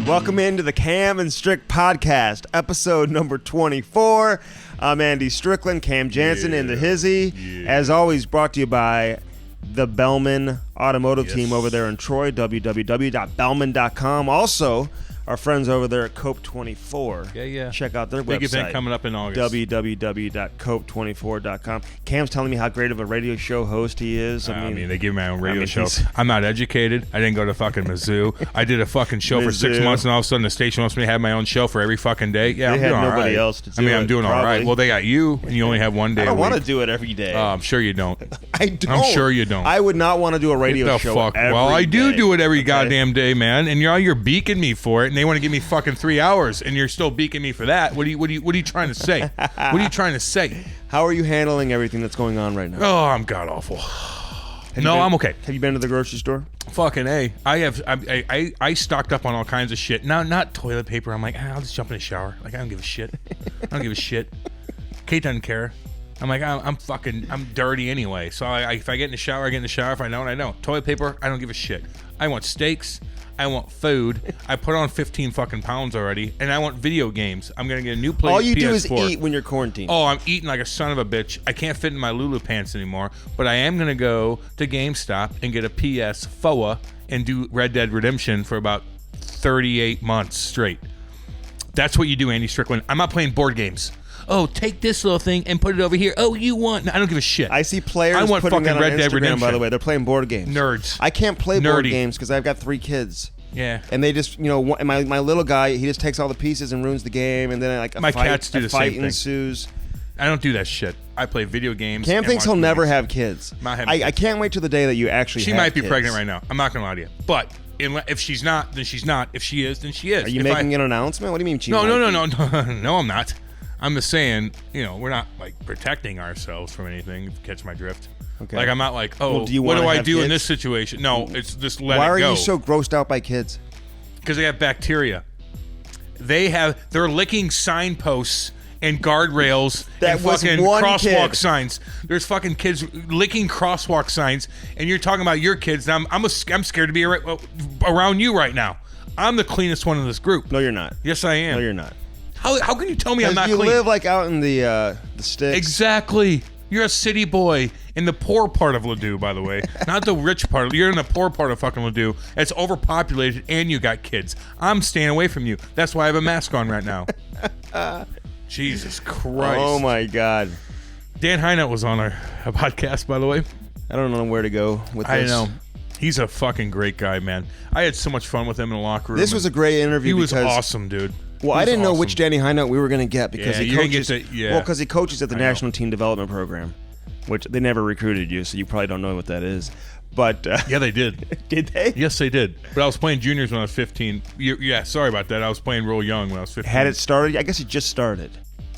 Welcome into the Cam and Strick Podcast, episode number 24. I'm Andy Strickland, Cam Jansen in the hizzy. As always, brought to you by the Bellman Automotive Team over there in Troy, www.bellman.com. Also, our friends over there at Cope 24. Yeah. Check out their Big website. event coming up in August. www.cope24.com. Cam's telling me how great of a radio show host he is. I mean, they give me my own radio show. I'm not educated. I didn't go to fucking Mizzou. I did a fucking show for 6 months, and all of a sudden the station wants me to have my own show for every fucking day. Yeah, they I'm had doing nobody all right. else to do I'm doing probably. all right. Well, they got you, and you only have one day I don't a week. want to do it every day. I'm sure you don't. I don't. I'm sure you don't. I would not want to do a radio show fuck? every Well, I do day. do it every goddamn day, man. And you're beaking me for it, and they want to give me fucking 3 hours, and you're still beaking me for that. What are you trying to say? What are you trying to say? How are you handling everything that's going on right now? Oh, I'm god awful. I'm okay. Have you been to the grocery store? Fucking A. I stocked up on all kinds of shit. Now, not toilet paper. I'm like, I'll just jump in the shower. Like, I don't give a shit. Kate doesn't care. I'm like, I'm dirty anyway. So if I get in the shower, I get in the shower. If I don't, I don't. Toilet paper, I don't give a shit. I want steaks. I want food. I put on 15 fucking pounds already, and I want video games. I'm gonna get a new PS4. All you do is eat when you're quarantined. Oh, I'm eating like a son of a bitch. I can't fit in my Lulu pants anymore, but I am gonna go to GameStop and get a PS4 and do Red Dead Redemption for about 38 months straight. That's what you do, Andy Strickland. I'm not playing board games. Oh, take this little thing and put it over here. Oh, you want... No, I don't give a shit. I see players I want putting that fucking on Red Dead Instagram, Redemption. by the way. They're playing board games. Nerds. I can't play board Nerdy. games because I've got 3 kids. Yeah. And they just, my little guy, he just takes all the pieces and ruins the game, and then My cats do the same thing. ensues. I don't do that shit. I play video games. Cam and thinks watch he'll never movies. have kids. Not having I kids. can't wait till the day that you actually She have might be kids. pregnant right now. I'm not gonna lie to you. But if she's not, then she's not. If she is, then she is. Are you making an announcement? What do you mean she might be? No, I'm not. I'm just saying, we're not like protecting ourselves from anything. If you catch my drift. Okay. Like I'm not like, Well, what do do you wanna I have do in kids? this situation? No, it's just let it go. Why are you so grossed out by kids? Because they have bacteria. They're licking signposts and guardrails That and was fucking one crosswalk kid. signs. There's fucking kids licking crosswalk signs, and you're talking about your kids. And I'm scared to be around you right now. I'm the cleanest one in this group. No, you're not. Yes, I am. No, you're not. How can you tell me I'm not you clean? live like out in the sticks. Exactly. You're a city boy in the poor part of Ladue, by the way. Not the rich part. You're in the poor part of fucking Ladue. It's overpopulated, and you got kids. I'm staying away from you. That's why I have a mask on right now. Jesus Christ. Oh, my God. Dan Hinote was on our podcast, by the way. I don't know where to go with this. I know. He's a fucking great guy, man. I had so much fun with him in the locker room. This was a great interview. He was because, awesome, dude. Well, I didn't know which Danny Hinote we were going to get because he coaches. Well, because he coaches at the National Team Development Program, which they never recruited you, so you probably don't know what that is. But yeah, they did. Did they? Yes, they did. But I was playing juniors when I was 15. Yeah, sorry about that. I was playing real young when I was 15. Had it started? I guess it just started.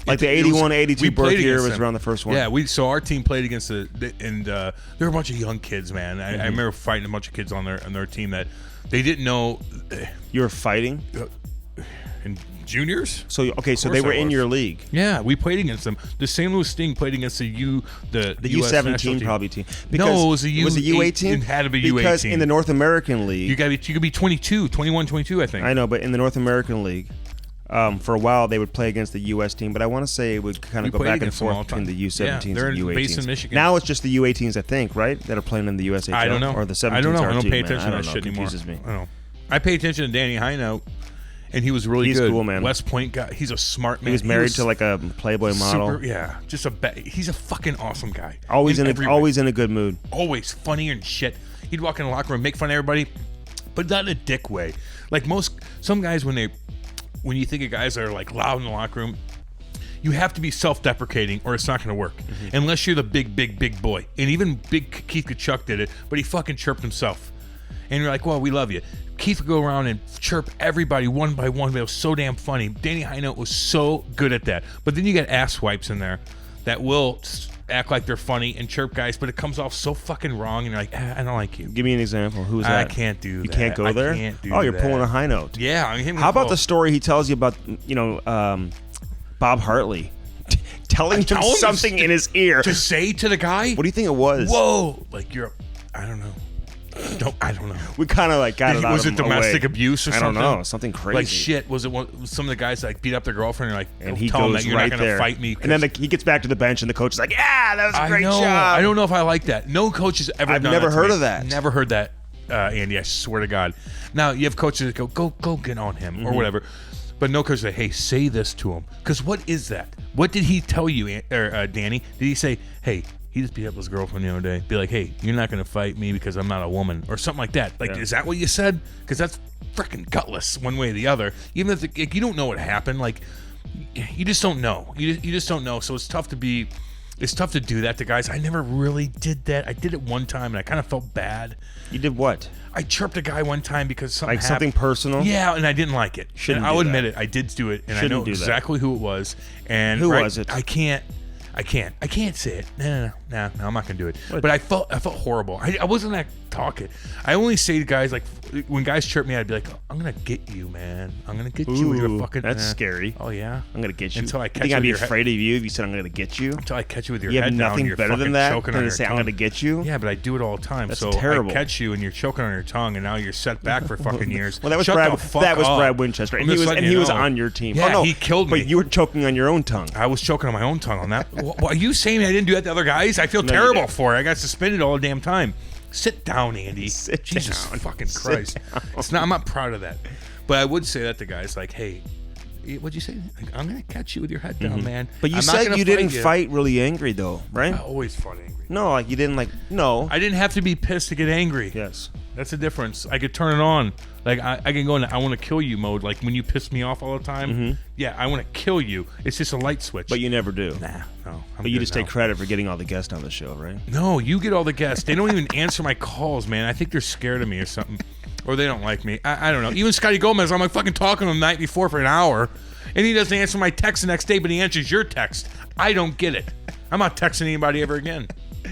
Like the 81, 82 birth year was around the first one. Yeah, so our team played against and there were a bunch of young kids, man. I remember fighting a bunch of kids on their team that they didn't know. You were fighting? In juniors? So they were in your league. Yeah, we played against them. The St. Louis Sting played against the U17 probably team. No, it was the U18. It had to be U18. Because in the North American League, you could be 22, 21, 22, I think. I know, but in the North American League, for a while they would play against the U.S. team, but I want to say it would kind of go back and forth between the U17s and U18s. Based in Michigan. Now it's just the U18s, I think, right, that are playing in the USHL. I don't know. Or the 17s. I don't know. I don't pay man. attention to that shit anymore. Confuses me. I don't know. I pay attention to Danny Hinote, and he was really good. He's cool, man. West Point guy. He's a smart man. He was married to like a Playboy model. Yeah, he's a fucking awesome guy. Always in a good mood. Always funny and shit. He'd walk in the locker room, make fun of everybody, but not in a dick way. Like some guys when you think of guys that are like loud in the locker room, you have to be self-deprecating or it's not going to work. Mm-hmm. Unless you're the big boy. And even big Keith Kachuk did it, but he fucking chirped himself. And you're like, well, we love you. Keith would go around and chirp everybody one by one, but it was so damn funny. Danny Hinote was so good at that. But then you got ass wipes in there that will act like they're funny and chirp guys, but it comes off so fucking wrong, and you're like, I don't like you. Give me an example. Who's that? I can't do that. You can't go there? I can't do that. Oh, you're pulling a high note. Yeah. How about the story he tells you about, Bob Hartley telling him something in his ear? To say to the guy? What do you think it was? Whoa. Like, I don't know. I don't know. We kind of like got it out Was of it domestic away. abuse or I something? don't know. Something crazy. Like shit. Was it some of the guys like beat up their girlfriend and like And he tell them goes that you're right not going there. to fight me? And then he gets back to the bench and the coach is like, yeah, that was a great I know. job. I don't know if I like that. No coach has ever I've done never that to heard me. of that. Never heard that, Andy. I swear to God. Now, you have coaches that go get on him or whatever. But no coach say, hey, say this to him. Because what is that? What did he tell you, Danny? Did he say, hey, he just beat up his girlfriend the other day. Be like, hey, you're not going to fight me because I'm not a woman. Or something like that. Like, is that what you said? Because that's freaking gutless one way or the other. Even if you don't know what happened. Like, you just don't know. You just don't know. So it's tough to do that to guys. I never really did that. I did it one time, and I kind of felt bad. You did what? I chirped a guy one time because something happened. Something personal? Yeah, and I didn't like it. Shouldn't and I'll do admit that. it. I did do it, and Shouldn't I know do that. exactly who it was. And Who was it? I can't say it. No, I'm not gonna do it. But I felt horrible. I wasn't that talking. I only say to guys, like, when guys chirp me, I'd be like, I'm gonna get you, man. I'm gonna get you with your fucking. That's scary. Oh yeah. I'm gonna get you. Until I You catch think you I'd with be your afraid of you if you said I'm gonna get you? Until I catch you with your You have head down. nothing You're better than fucking that choking than on to your say I'm tongue. gonna get you? Yeah, but I do it all the time. That's so terrible. I catch you and you're choking on your tongue, and now you're set back for fucking years. Well, that was Shut Brad. the fuck That was up. Brad Winchester, and I'm he just was letting and he you was know. on your team. Yeah, oh, no, he killed me. But you were choking on your own tongue. I was choking on my own tongue on that. Are you saying I didn't do that to other guys? I feel No, you terrible didn't. for it. I got suspended all the damn time. Sit down, Andy. Sit Jesus down. fucking Sit Christ. down. It's not. I'm not proud of that. But I would say that to guys like, hey, what'd you say? Like, I'm gonna catch you with your head down, man. But you I'm not said gonna you didn't you. fight really angry, though, right? I always fought angry. No, like you didn't no. I didn't have to be pissed to get angry. Yes. That's the difference. I could turn it on. Like, I can go into I want to kill you mode. Like, when you piss me off all the time, yeah, I want to kill you. It's just a light switch. But you never do. Nah, no. But you just take credit for getting all the guests on the show, right? No, you get all the guests. They don't even answer my calls, man. I think they're scared of me or something. Or they don't like me. I don't know. Even Scotty Gomez, I'm like fucking talking to him the night before for an hour, and he doesn't answer my text the next day, but he answers your text. I don't get it. I'm not texting anybody ever again.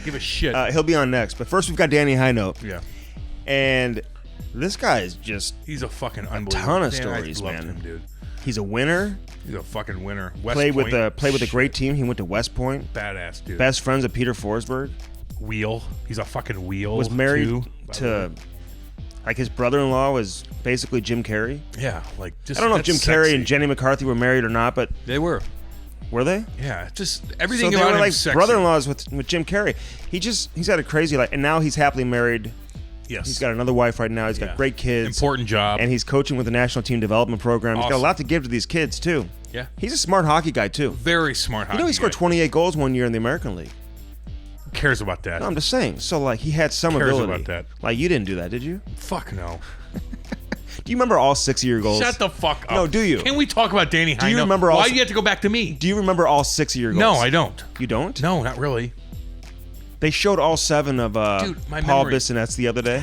Give a shit. He'll be on next. But first, we've got Danny Hinote. Yeah. And this guy is just He's a fucking unbelievable. ton of Man, stories, I loved man. him, dude. he's a winner. He's a fucking winner. West Played with Point, a great team. He went to West Point. badass dude. Best friends of Peter Forsberg. Wheel. He's a fucking wheel. Was married too, to, like, his brother-in-law was basically Jim Carrey. Yeah, like just. I don't know if Jim that's Carrey sexy. and Jenny McCarthy were married or not, but They were. were they? Yeah, just So everything they about were him like sexy. brother-in-laws with Jim Carrey. He's had a crazy life, and now he's happily married. Yes. He's got another wife right now. He's got Yeah. great kids. Important job. And he's coaching with the National Team Development Program. He's got a Awesome. lot to give to these kids, too. Yeah. He's a smart hockey guy, too. Very smart. You know, he scored 28 goals one year in the American League. Who cares about that? No, I'm just saying. So, like, he had some Cares ability. about that. Like, you didn't do that, did you? Fuck no. Do you remember all 6 of your goals? Shut the fuck up. No, do you? Can we talk about Danny Hinote? Do you remember all Why s- do you have to go back to me? Do you remember all 6 of your goals? No, I don't. You don't? No, not really. They showed all 7 of Dude, my Paul memory- Bissonnette's the other day.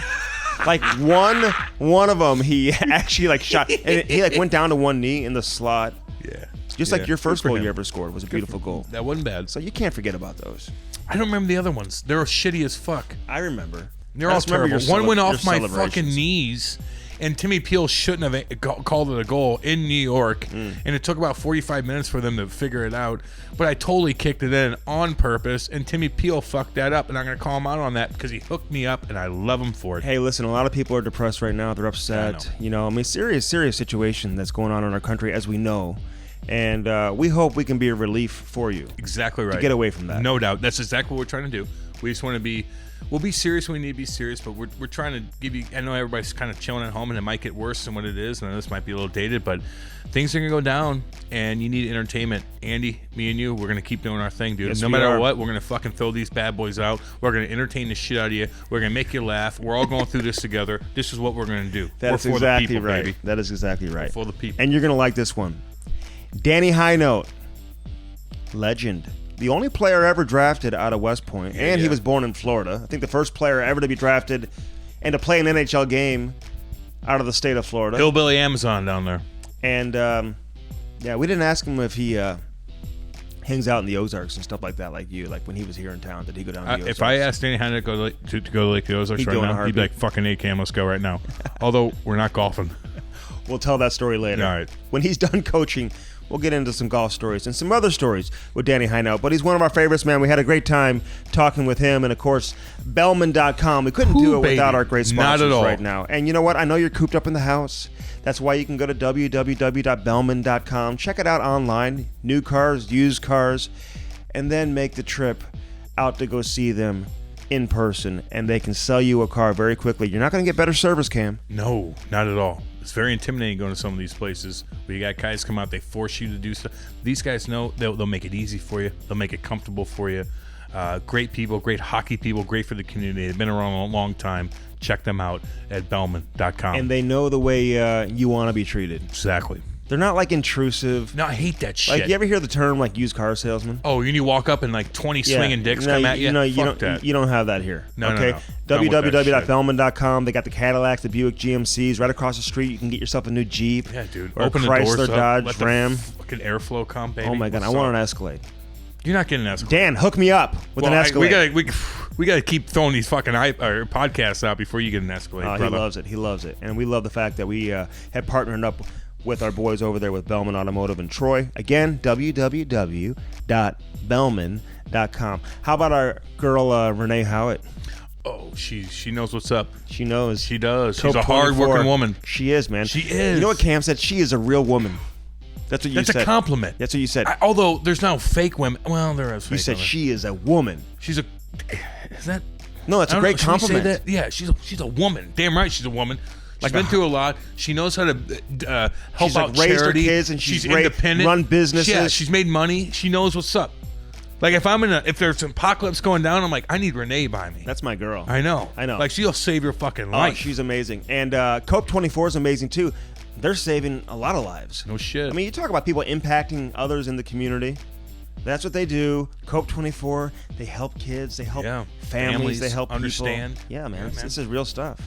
Like one of them, he actually like shot, and he like went down to one knee in the slot. Yeah. Just Yeah. like your first Good for goal him. you ever scored was a beautiful goal. That wasn't bad. So you can't forget about those. I don't remember the other ones. They're shitty as fuck. I remember. They're I all just remember terrible. your One went your off my celebrations. fucking knees, and Timmy Peel shouldn't have called it a goal in New York, and it took about 45 minutes for them to figure it out. But I totally kicked it in on purpose, and Timmy Peel fucked that up, and I'm going to call him out on that because he hooked me up, and I love him for it. Hey, listen, a lot of people are depressed right now. They're I upset. know. You know, I mean, serious situation that's going on in our country, as we know. And we hope we can be a relief for you. Exactly right. To get away from that. No doubt. That's exactly what we're trying to do. We just want to be, we'll be serious when we need to be serious, but we're trying to give you, I know everybody's kind of chilling at home and it might get worse than what it is. And I know this might be a little dated, but things are going to go down and you need entertainment. Andy, me and you, we're going to keep doing our thing, dude. Yes, no we matter are. what, we're going to fucking throw these bad boys out. We're going to entertain the shit out of you. We're going to make you laugh. We're all going through this together. This is what we're going to do. That's we're for exactly the people, right. baby. That is exactly right. For the people. And you're going to like this one. Danny Hinote, legend. The only player ever drafted out of West Point, and he yeah. was born in Florida. I think the first player ever to be drafted and to play an NHL game out of the state of Florida. Hillbilly Amazon down there. And, yeah, we didn't ask him if he hangs out in the Ozarks and stuff like that, like you. Like when he was here in town, did he go down to the Ozarks? If I asked Danny Hinote to go to Lake the Ozarks He'd right go in a now, he'd be heartbeat. like, fucking A-Cam, let's go right now. Although, we're not golfing. We'll tell that story later. All right. When he's done coaching, we'll get into some golf stories and some other stories with Danny Hinote. But he's one of our favorites, man. We had a great time talking with him. And, of course, Bellman.com. We couldn't do it without our great sponsors right now. And you know what? I know you're cooped up in the house. That's why you can go to www.bellman.com. Check it out online. New cars, used cars. And then make the trip out to go see them in person, and they can sell you a car very quickly. You're not going to get better service, Cam. No, not at all. It's very intimidating going to some of these places where you got guys come out, they force you to do stuff. These guys know they'll make it easy for you. They'll make it comfortable for you. Great people, great hockey people, great for the community. They've been around a long time. Check them out at Bellman.com. And they know the way you want to be treated. Exactly. They're not like intrusive. No, I hate that shit. Like, you ever hear the term like used car salesman? Oh, you walk up and like 20 swinging dicks come at you? No, Fuck you don't have that here. No, okay? No. www.bellman.com. They got the Cadillacs, the Buick GMCs right across the street. You can get yourself a new Jeep. Yeah, dude. Or Open a Chrysler, the doors Dodge, up, Ram. Fucking airflow come, baby. Oh my God, I want an Escalade. You're not getting an Escalade. Dan, hook me up with an Escalade. We gotta keep throwing these fucking podcasts out before you get an Escalade, brother. He loves it. He loves it. And we love the fact that we had partnered up with our boys over there with Bellman Automotive in Troy. Again, www.bellman.com. How about our girl, Renee Howitt? Oh, she knows what's up. She knows. She does. Cope She's a hard-working woman. She is, man. She is. You know what Cam said? She is a real woman. That's what you said. That's a compliment. That's what you said. Although there's no fake women. Well, there is fake women. You said she is a woman. She's a... Is that... No, that's a great compliment. Say that? Yeah, she's a woman. Damn right she's a woman. She's been through a lot. She knows how to help out raised charity. Her kids and she's independent. Run businesses. Yeah, she's made money. She knows what's up. Like if there's an apocalypse going down, I'm like, I need Renee by me. That's my girl. I know. Like she'll save your fucking life. Oh, she's amazing. And Cope 24 is amazing too. They're saving a lot of lives. No shit. I mean, you talk about people impacting others in the community. That's what they do. Cope 24. They help kids. They help families. They help understand. People. Yeah, man. This is real stuff.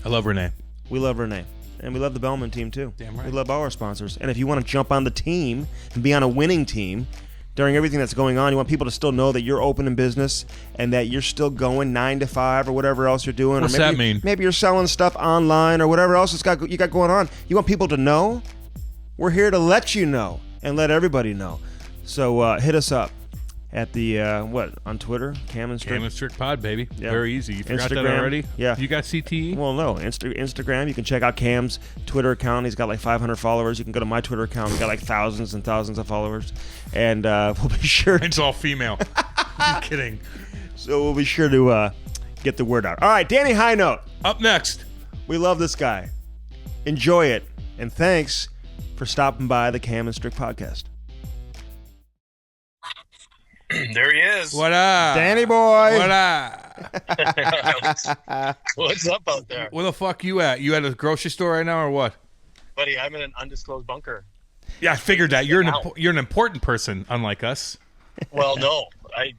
I love Renee. We love Renee. And we love the Bellman team, too. Damn right. We love all our sponsors. And if you want to jump on the team and be on a winning team during everything that's going on, you want people to still know that you're open in business and that you're still going 9 to 5 or whatever else you're doing. What's or maybe, that mean? Maybe you're selling stuff online or whatever else you got going on. You want people to know? We're here to let you know and let everybody know. So hit us up at the, on Twitter? Cam and Strick? Cam and Strick Pod, baby. Yeah. Very easy. You forgot Instagram, that already? Yeah. You got CTE? Well, no. Instagram. You can check out Cam's Twitter account. He's got like 500 followers. You can go to my Twitter account. We've got like thousands and thousands of followers. And we'll be sure. It's all female. I'm kidding. So we'll be sure to get the word out. All right, Danny Hinote. Up next. We love this guy. Enjoy it. And thanks for stopping by the Cam and Strick Podcast. There he is. What up? Danny boy. What up? What's up out there? Where the fuck you at? You at a grocery store right now or what? Buddy, I'm in an undisclosed bunker. Yeah, I figured that. You're an important person, unlike us. Well, no. Kind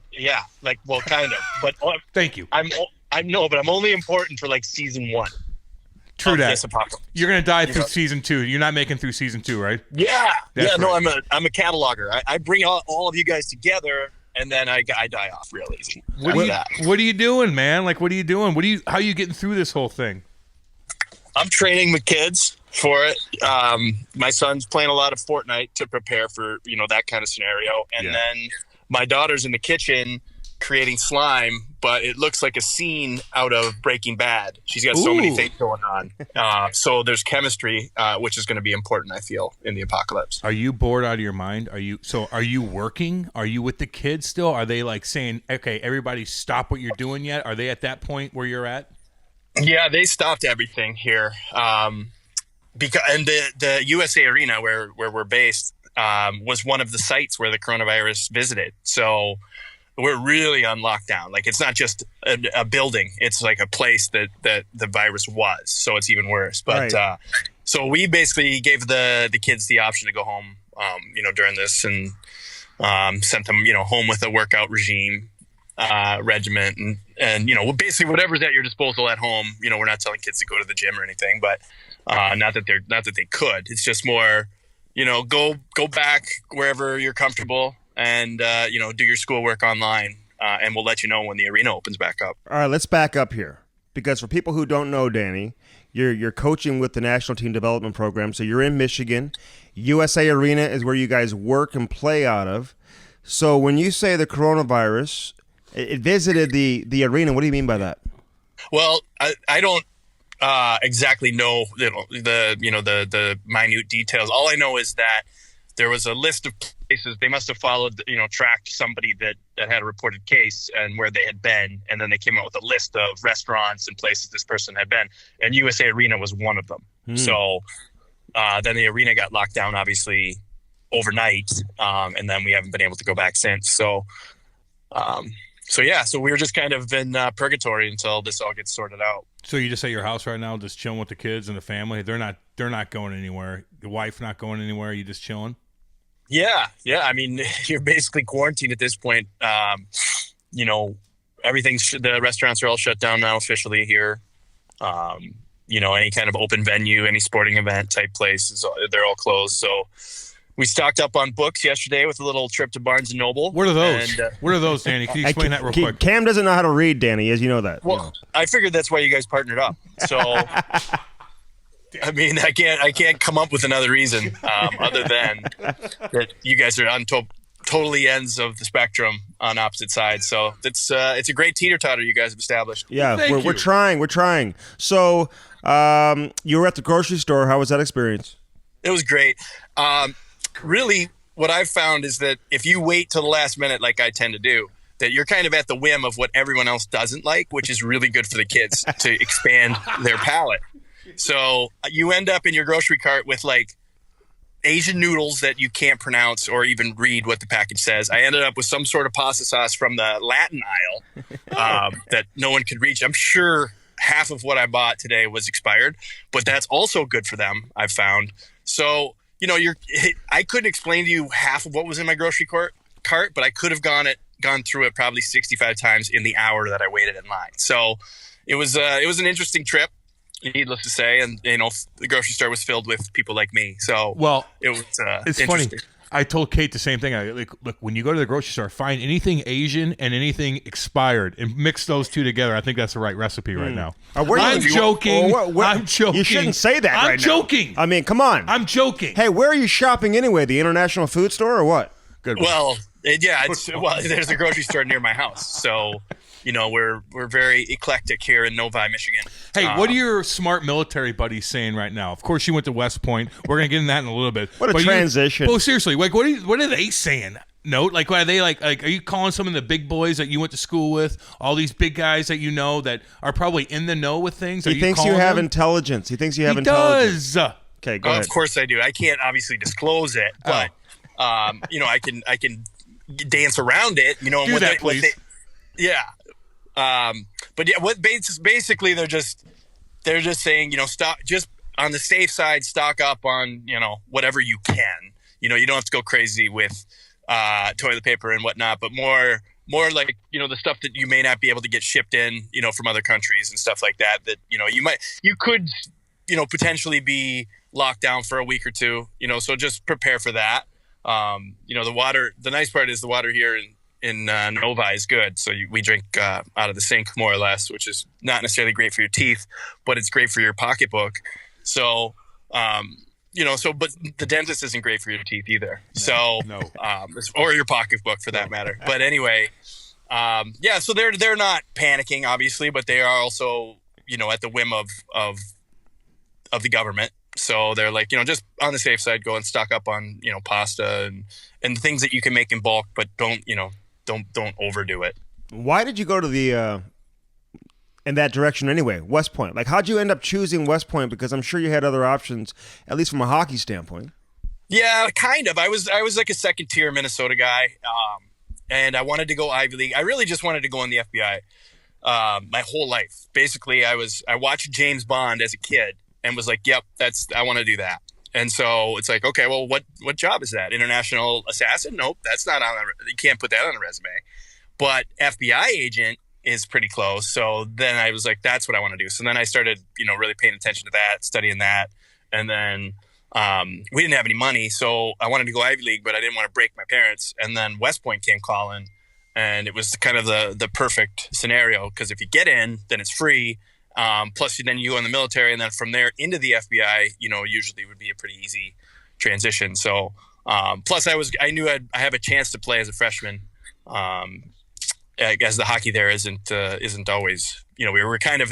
of. But thank you. I'm only important for like season 1. True that. This apocalypse. You're gonna die through season 2. You're not making through season 2, right? Yeah. That's No, right. I'm a cataloger. I bring all of you guys together, and then I die off real easy. What are you doing, man? Like, what are you doing? How are you getting through this whole thing? I'm training with kids for it. My son's playing a lot of Fortnite to prepare for that kind of scenario, and then my daughter's in the kitchen creating slime, but it looks like a scene out of Breaking Bad. She's got so many things going on. So there's chemistry, which is going to be important, I feel, in the apocalypse. Are you bored out of your mind? Are you working? Are you with the kids still? Are they like saying, okay, everybody stop what you're doing yet? Are they at that point where you're at? Yeah, they stopped everything here. Because the USA Arena where we're based was one of the sites where the coronavirus visited. So we're really on lockdown. Like, it's not just a building; it's like a place that the virus was. So it's even worse. But so we basically gave the kids the option to go home, during this, and sent them, home with a workout regiment, and basically whatever's at your disposal at home. We're not telling kids to go to the gym or anything, but not that they could. It's just more, go back wherever you're comfortable. And, do your schoolwork online, and we'll let you know when the arena opens back up. All right, let's back up here. because for people who don't know, Danny, you're coaching with the National Team Development Program, so you're in Michigan. USA Arena is where you guys work and play out of. So when you say the coronavirus, it visited the arena, what do you mean by that? Well, I don't exactly know the minute details. All I know is that there was a list of places. They must have followed, tracked somebody that had a reported case and where they had been. And then they came out with a list of restaurants and places this person had been. And USA Arena was one of them. So then the arena got locked down, obviously, overnight. And then we haven't been able to go back since. So we were just kind of in purgatory until this all gets sorted out. So you just at your house right now, just chilling with the kids and the family? They're not going anywhere. The wife not going anywhere. You just chilling? Yeah. I mean, you're basically quarantined at this point. Everything's the restaurants are all shut down now officially here. Any kind of open venue, any sporting event type place, they're all closed. So we stocked up on books yesterday with a little trip to Barnes & Noble. What are those? What are those, Danny? Can you explain that real quick? Cam doesn't know how to read, Danny, as you know that. Well, I figured that's why you guys partnered up. So, I mean, I can't come up with another reason other than that you guys are on totally ends of the spectrum on opposite sides. So it's a great teeter-totter you guys have established. Yeah, we're trying. We're trying. So you were at the grocery store. How was that experience? It was great. Really, what I've found is that if you wait till the last minute, like I tend to do, that you're kind of at the whim of what everyone else doesn't like, which is really good for the kids to expand their palate. So you end up in your grocery cart with like Asian noodles that you can't pronounce or even read what the package says. I ended up with some sort of pasta sauce from the Latin aisle that no one could reach. I'm sure half of what I bought today was expired, but that's also good for them, I've found. So, I couldn't explain to you half of what was in my grocery cart, but I could have gone through it probably 65 times in the hour that I waited in line. So it was an interesting trip, needless to say. And, the grocery store was filled with people like me. So it was it's funny. I told Kate the same thing. Look, when you go to the grocery store, find anything Asian and anything expired and mix those two together. I think that's the right recipe right now. I'm joking. I'm joking. You shouldn't say that right now. I'm joking. I mean, come on. I'm joking. Hey, where are you shopping anyway? The International Food Store or what? Good. Well, there's a grocery store near my house. So, we're very eclectic here in Novi, Michigan. Hey, what are your smart military buddies saying right now? Of course, you went to West Point. We're going to get in that in a little bit. What a transition. Seriously, what are they saying? Note, are they are you calling some of the big boys that you went to school with, all these big guys that that are probably in the know with things? He thinks you have intelligence. He thinks you have intelligence. He does. Okay, go ahead. Of course I do. I can't obviously disclose it, but I can dance around it. Do that, please. Basically they're just saying, stock just on the safe side, stock up on, whatever you can. You don't have to go crazy with toilet paper and whatnot, but more like, the stuff that you may not be able to get shipped in, from other countries and stuff like that, you could potentially be locked down for a week or two, so just prepare for that. The water, the nice part is the water here in Novi is good. So we drink out of the sink more or less, which is not necessarily great for your teeth, but it's great for your pocketbook. So, but the dentist isn't great for your teeth either. No. Or your pocketbook for that matter. But anyway, so they're not panicking obviously, but they are also, at the whim of the government. So they're like, just on the safe side, go and stock up on, pasta and things that you can make in bulk, but don't overdo it. Why did you go to the in that direction anyway, West Point? Like, how'd you end up choosing West Point? Because I'm sure you had other options, at least from a hockey standpoint. Yeah, kind of. I was like a second tier Minnesota guy, and I wanted to go Ivy League. I really just wanted to go in the FBI my whole life. Basically, I watched James Bond as a kid and was like, yep, I want to do that. And so it's like, okay, well, what job is that? International assassin? Nope, that's not on. You can't put that on a resume. But FBI agent is pretty close. So then I was like, that's what I want to do. So then I started, really paying attention to that, studying that. And then we didn't have any money, so I wanted to go Ivy League, but I didn't want to break my parents. And then West Point came calling, and it was kind of the perfect scenario, because if you get in, then it's free. Plus, then you go in the military, and then from there into the FBI, usually would be a pretty easy transition. So, plus I knew I have a chance to play as a freshman. As the hockey there isn't always, we were kind of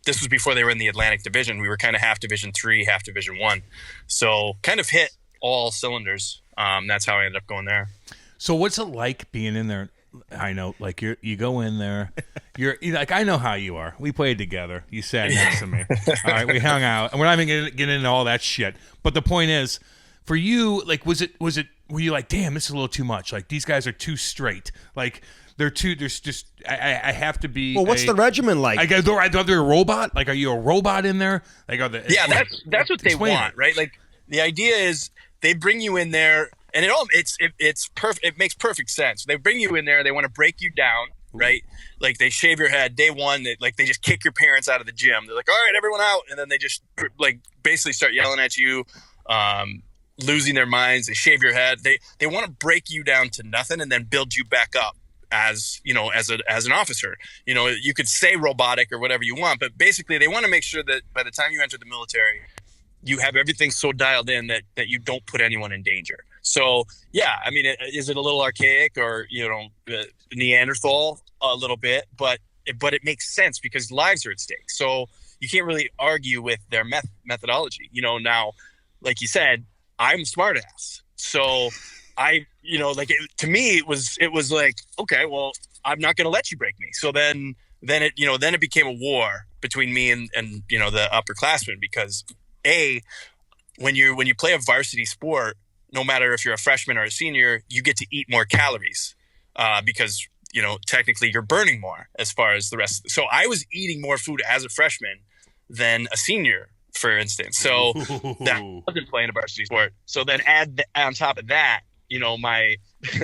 this was before they were in the Atlantic Division. We were kind of half Division III, half Division I. So kind of hit all cylinders. That's how I ended up going there. So what's it like being in there? I know, like you go in there, you're like, I know how you are. We played together. You sat next to me. All right, we hung out, and we're not even gonna get into all that shit. But the point is, for you, like, were you like, damn, this is a little too much? Like, these guys are too straight. Like, there's just, I have to be. Well, what's the regimen like? Are they a robot? Like, are you a robot in there? Like, that's what they want, right? Like, the idea is they bring you in there. And it's perfect. It makes perfect sense. They bring you in there. They want to break you down, right? Like they shave your head day one. They just kick your parents out of the gym. They're like, all right, everyone out, and then they just like basically start yelling at you, losing their minds. They shave your head. They want to break you down to nothing and then build you back up as an officer. You could say robotic or whatever you want, but basically they want to make sure that by the time you enter the military, you have everything so dialed in that you don't put anyone in danger. So, yeah, I mean, is it a little archaic or, Neanderthal a little bit, but it makes sense because lives are at stake. So you can't really argue with their methodology. Now, like you said, I'm a smart ass. So to me, it was like, okay, well, I'm not going to let you break me. So then it became a war between me and the upperclassmen because when you play a varsity sport, no matter if you're a freshman or a senior, you get to eat more calories because, technically you're burning more as far as the rest. So I was eating more food as a freshman than a senior, for instance. So that wasn't playing a varsity sport. So then add on top of that,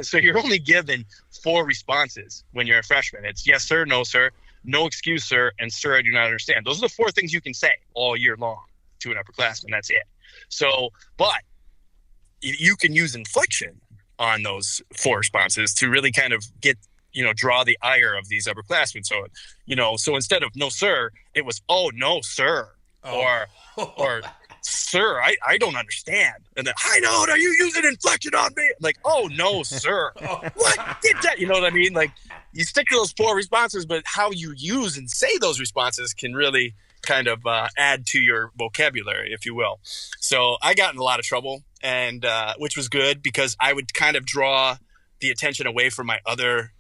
so you're only given 4 responses when you're a freshman. It's yes, sir, no, sir, no excuse, sir, and sir, I do not understand. Those are the 4 things you can say all year long to an upperclassman. That's it. So, but you can use inflection on those 4 responses to really kind of get, draw the ire of these upperclassmen. So, so instead of no, sir, it was, oh, no, sir. Oh. Or sir, I don't understand. And then, I know, are you using inflection on me? I'm like, oh, no, sir. What? Get that? You know what I mean? Like, you stick to those 4 responses, but how you use and say those responses can really kind of add to your vocabulary, if you will. So I got in a lot of trouble, and which was good because I would kind of draw the attention away from my other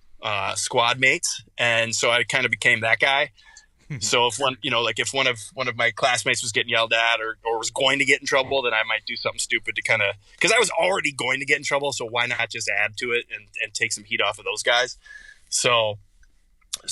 squad mates, and so I kind of became that guy. So if one of my classmates was getting yelled at or was going to get in trouble, then I might do something stupid to kind of, because I was already going to get in trouble, so why not just add to it and take some heat off of those guys? So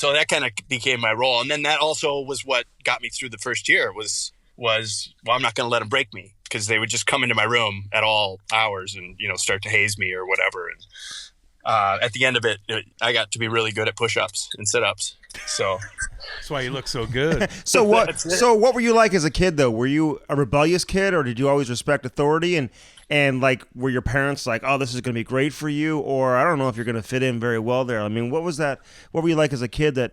that kind of became my role. And then that also was what got me through the first year was well, I'm not going to let them break me, because they would just come into my room at all hours and, start to haze me or whatever. And at the end of it, I got to be really good at push-ups and sit-ups. So that's why you look so good. So what were you like as a kid, though? Were you a rebellious kid, or did you always respect authority? And like, were your parents like, oh, this is going to be great for you? Or I don't know if you're going to fit in very well there. I mean, what was that? What were you like as a kid that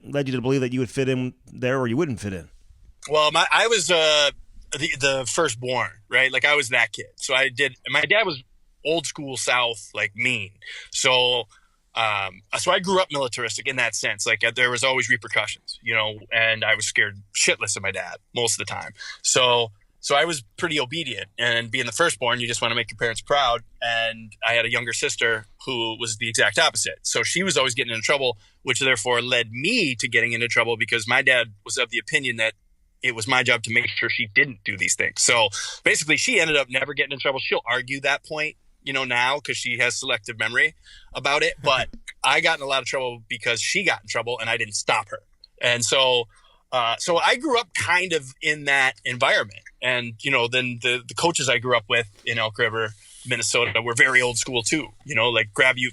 led you to believe that you would fit in there or you wouldn't fit in? Well, I was the firstborn, right? Like I was that kid. So my dad was old school South, like mean. So I grew up militaristic in that sense. Like there was always repercussions, and I was scared shitless of my dad most of the time. So I was pretty obedient, and being the firstborn, you just want to make your parents proud. And I had a younger sister who was the exact opposite. So she was always getting into trouble, which therefore led me to getting into trouble because my dad was of the opinion that it was my job to make sure she didn't do these things. So basically she ended up never getting in trouble. She'll argue that point, now, because she has selective memory about it. But I got in a lot of trouble because she got in trouble and I didn't stop her. And so I grew up kind of in that environment. And, then the coaches I grew up with in Elk River, Minnesota, were very old school too, like grab you,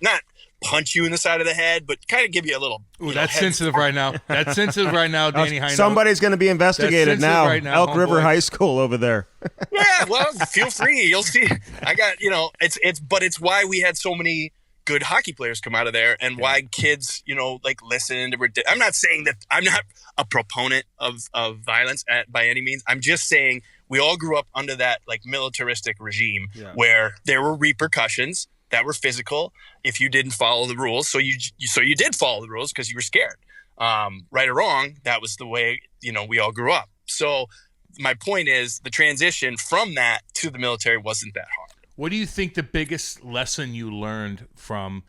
not punch you in the side of the head, but kind of give you a little. Ooh, that's sensitive right now. That's sensitive right now, Danny Hinote. Somebody's going to be investigated now. Right now. Elk River High School over there. Yeah, well, feel free. You'll see. I got, it's why we had so many good hockey players come out of there, and why kids, like listen to. I'm not saying that I'm not a proponent of violence by any means. I'm just saying we all grew up under that like militaristic regime where there were repercussions that were physical if you didn't follow the rules. So you did follow the rules because you were scared. Right or wrong, that was the way we all grew up. So my point is the transition from that to the military wasn't that hard. What do you think the biggest lesson you learned from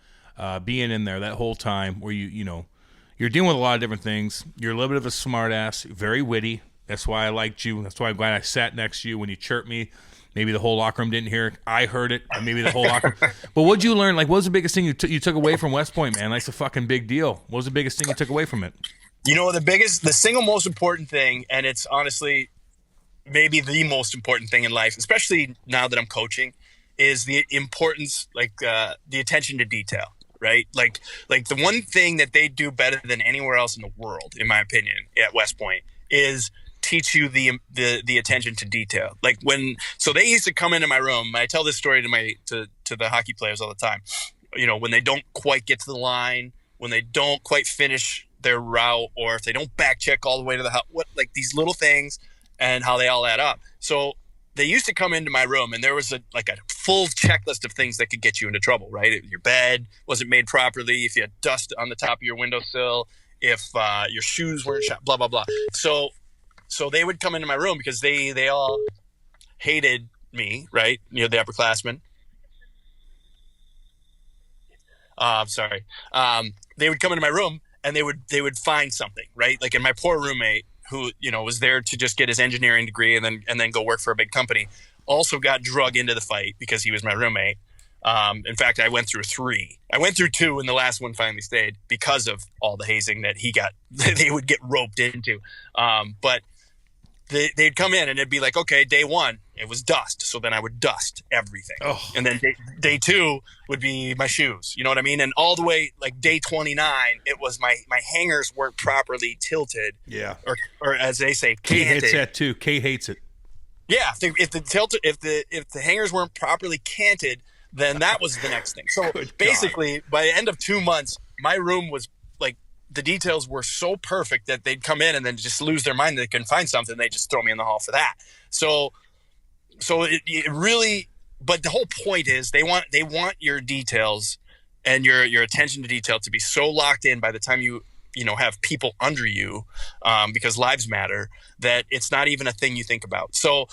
being in there that whole time, where you're dealing with a lot of different things? You're a little bit of a smart ass, very witty. That's why I liked you. That's why I'm glad I sat next to you when you chirped me. Maybe the whole locker room didn't hear it. I heard it. Or maybe the whole locker room. But what'd you learn? Like, what was the biggest thing you took away from West Point, man? That's a fucking big deal. What was the biggest thing you took away from it? The single most important thing, and it's honestly maybe the most important thing in life, especially now that I'm coaching, is the importance, like the attention to detail, right? Like the one thing that they do better than anywhere else in the world, in my opinion, at West Point, is teach you the attention to detail. Like so they used to come into my room. I tell this story to the hockey players all the time. When they don't quite get to the line, when they don't quite finish their route, or if they don't back check all the way to the house, like these little things and how they all add up. So they used to come into my room, and there was a full checklist of things that could get you into trouble, right? If your bed wasn't made properly, if you had dust on the top of your windowsill, if your shoes weren't shot, blah, blah, blah. So they would come into my room because they all hated me, right? The upperclassmen. Sorry. They would come into my room and they would find something, right? Like, and my poor roommate, who was there to just get his engineering degree and then go work for a big company, also got drug into the fight because he was my roommate. In fact, I went through 3. I went through 2, and the last one finally stayed because of all the hazing that they would get roped into. But they'd come in and it'd be like, okay, day 1, it was dust. So then I would dust everything. Oh. And then day 2 would be my shoes. You know what I mean? And all the way, like day 29, it was my hangers weren't properly tilted. Yeah. Or as they say, Kate hates that too. Kate hates it. Yeah. If the hangers weren't properly canted, then that was the next thing. So basically, by the end of 2 months, my room was like, the details were so perfect that they'd come in and then just lose their mind. They couldn't find something. They just throw me in the hall for that. So it really, but the whole point is they want your details and your attention to detail to be so locked in by the time you have people under you, because lives matter, that it's not even a thing you think about. So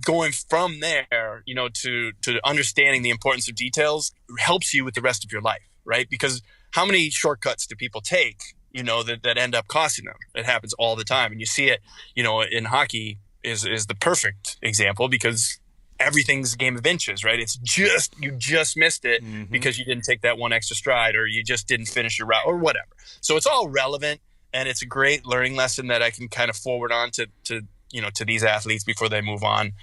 going from there, to understanding the importance of details helps you with the rest of your life, right? Because how many shortcuts do people take, that end up costing them? It happens all the time. And you see it, in hockey is the perfect example, because everything's a game of inches, right? It's just, you just missed it because you didn't take that one extra stride, or you just didn't finish your route, or whatever. So it's all relevant, and it's a great learning lesson that I can kind of forward on to these athletes before they move on.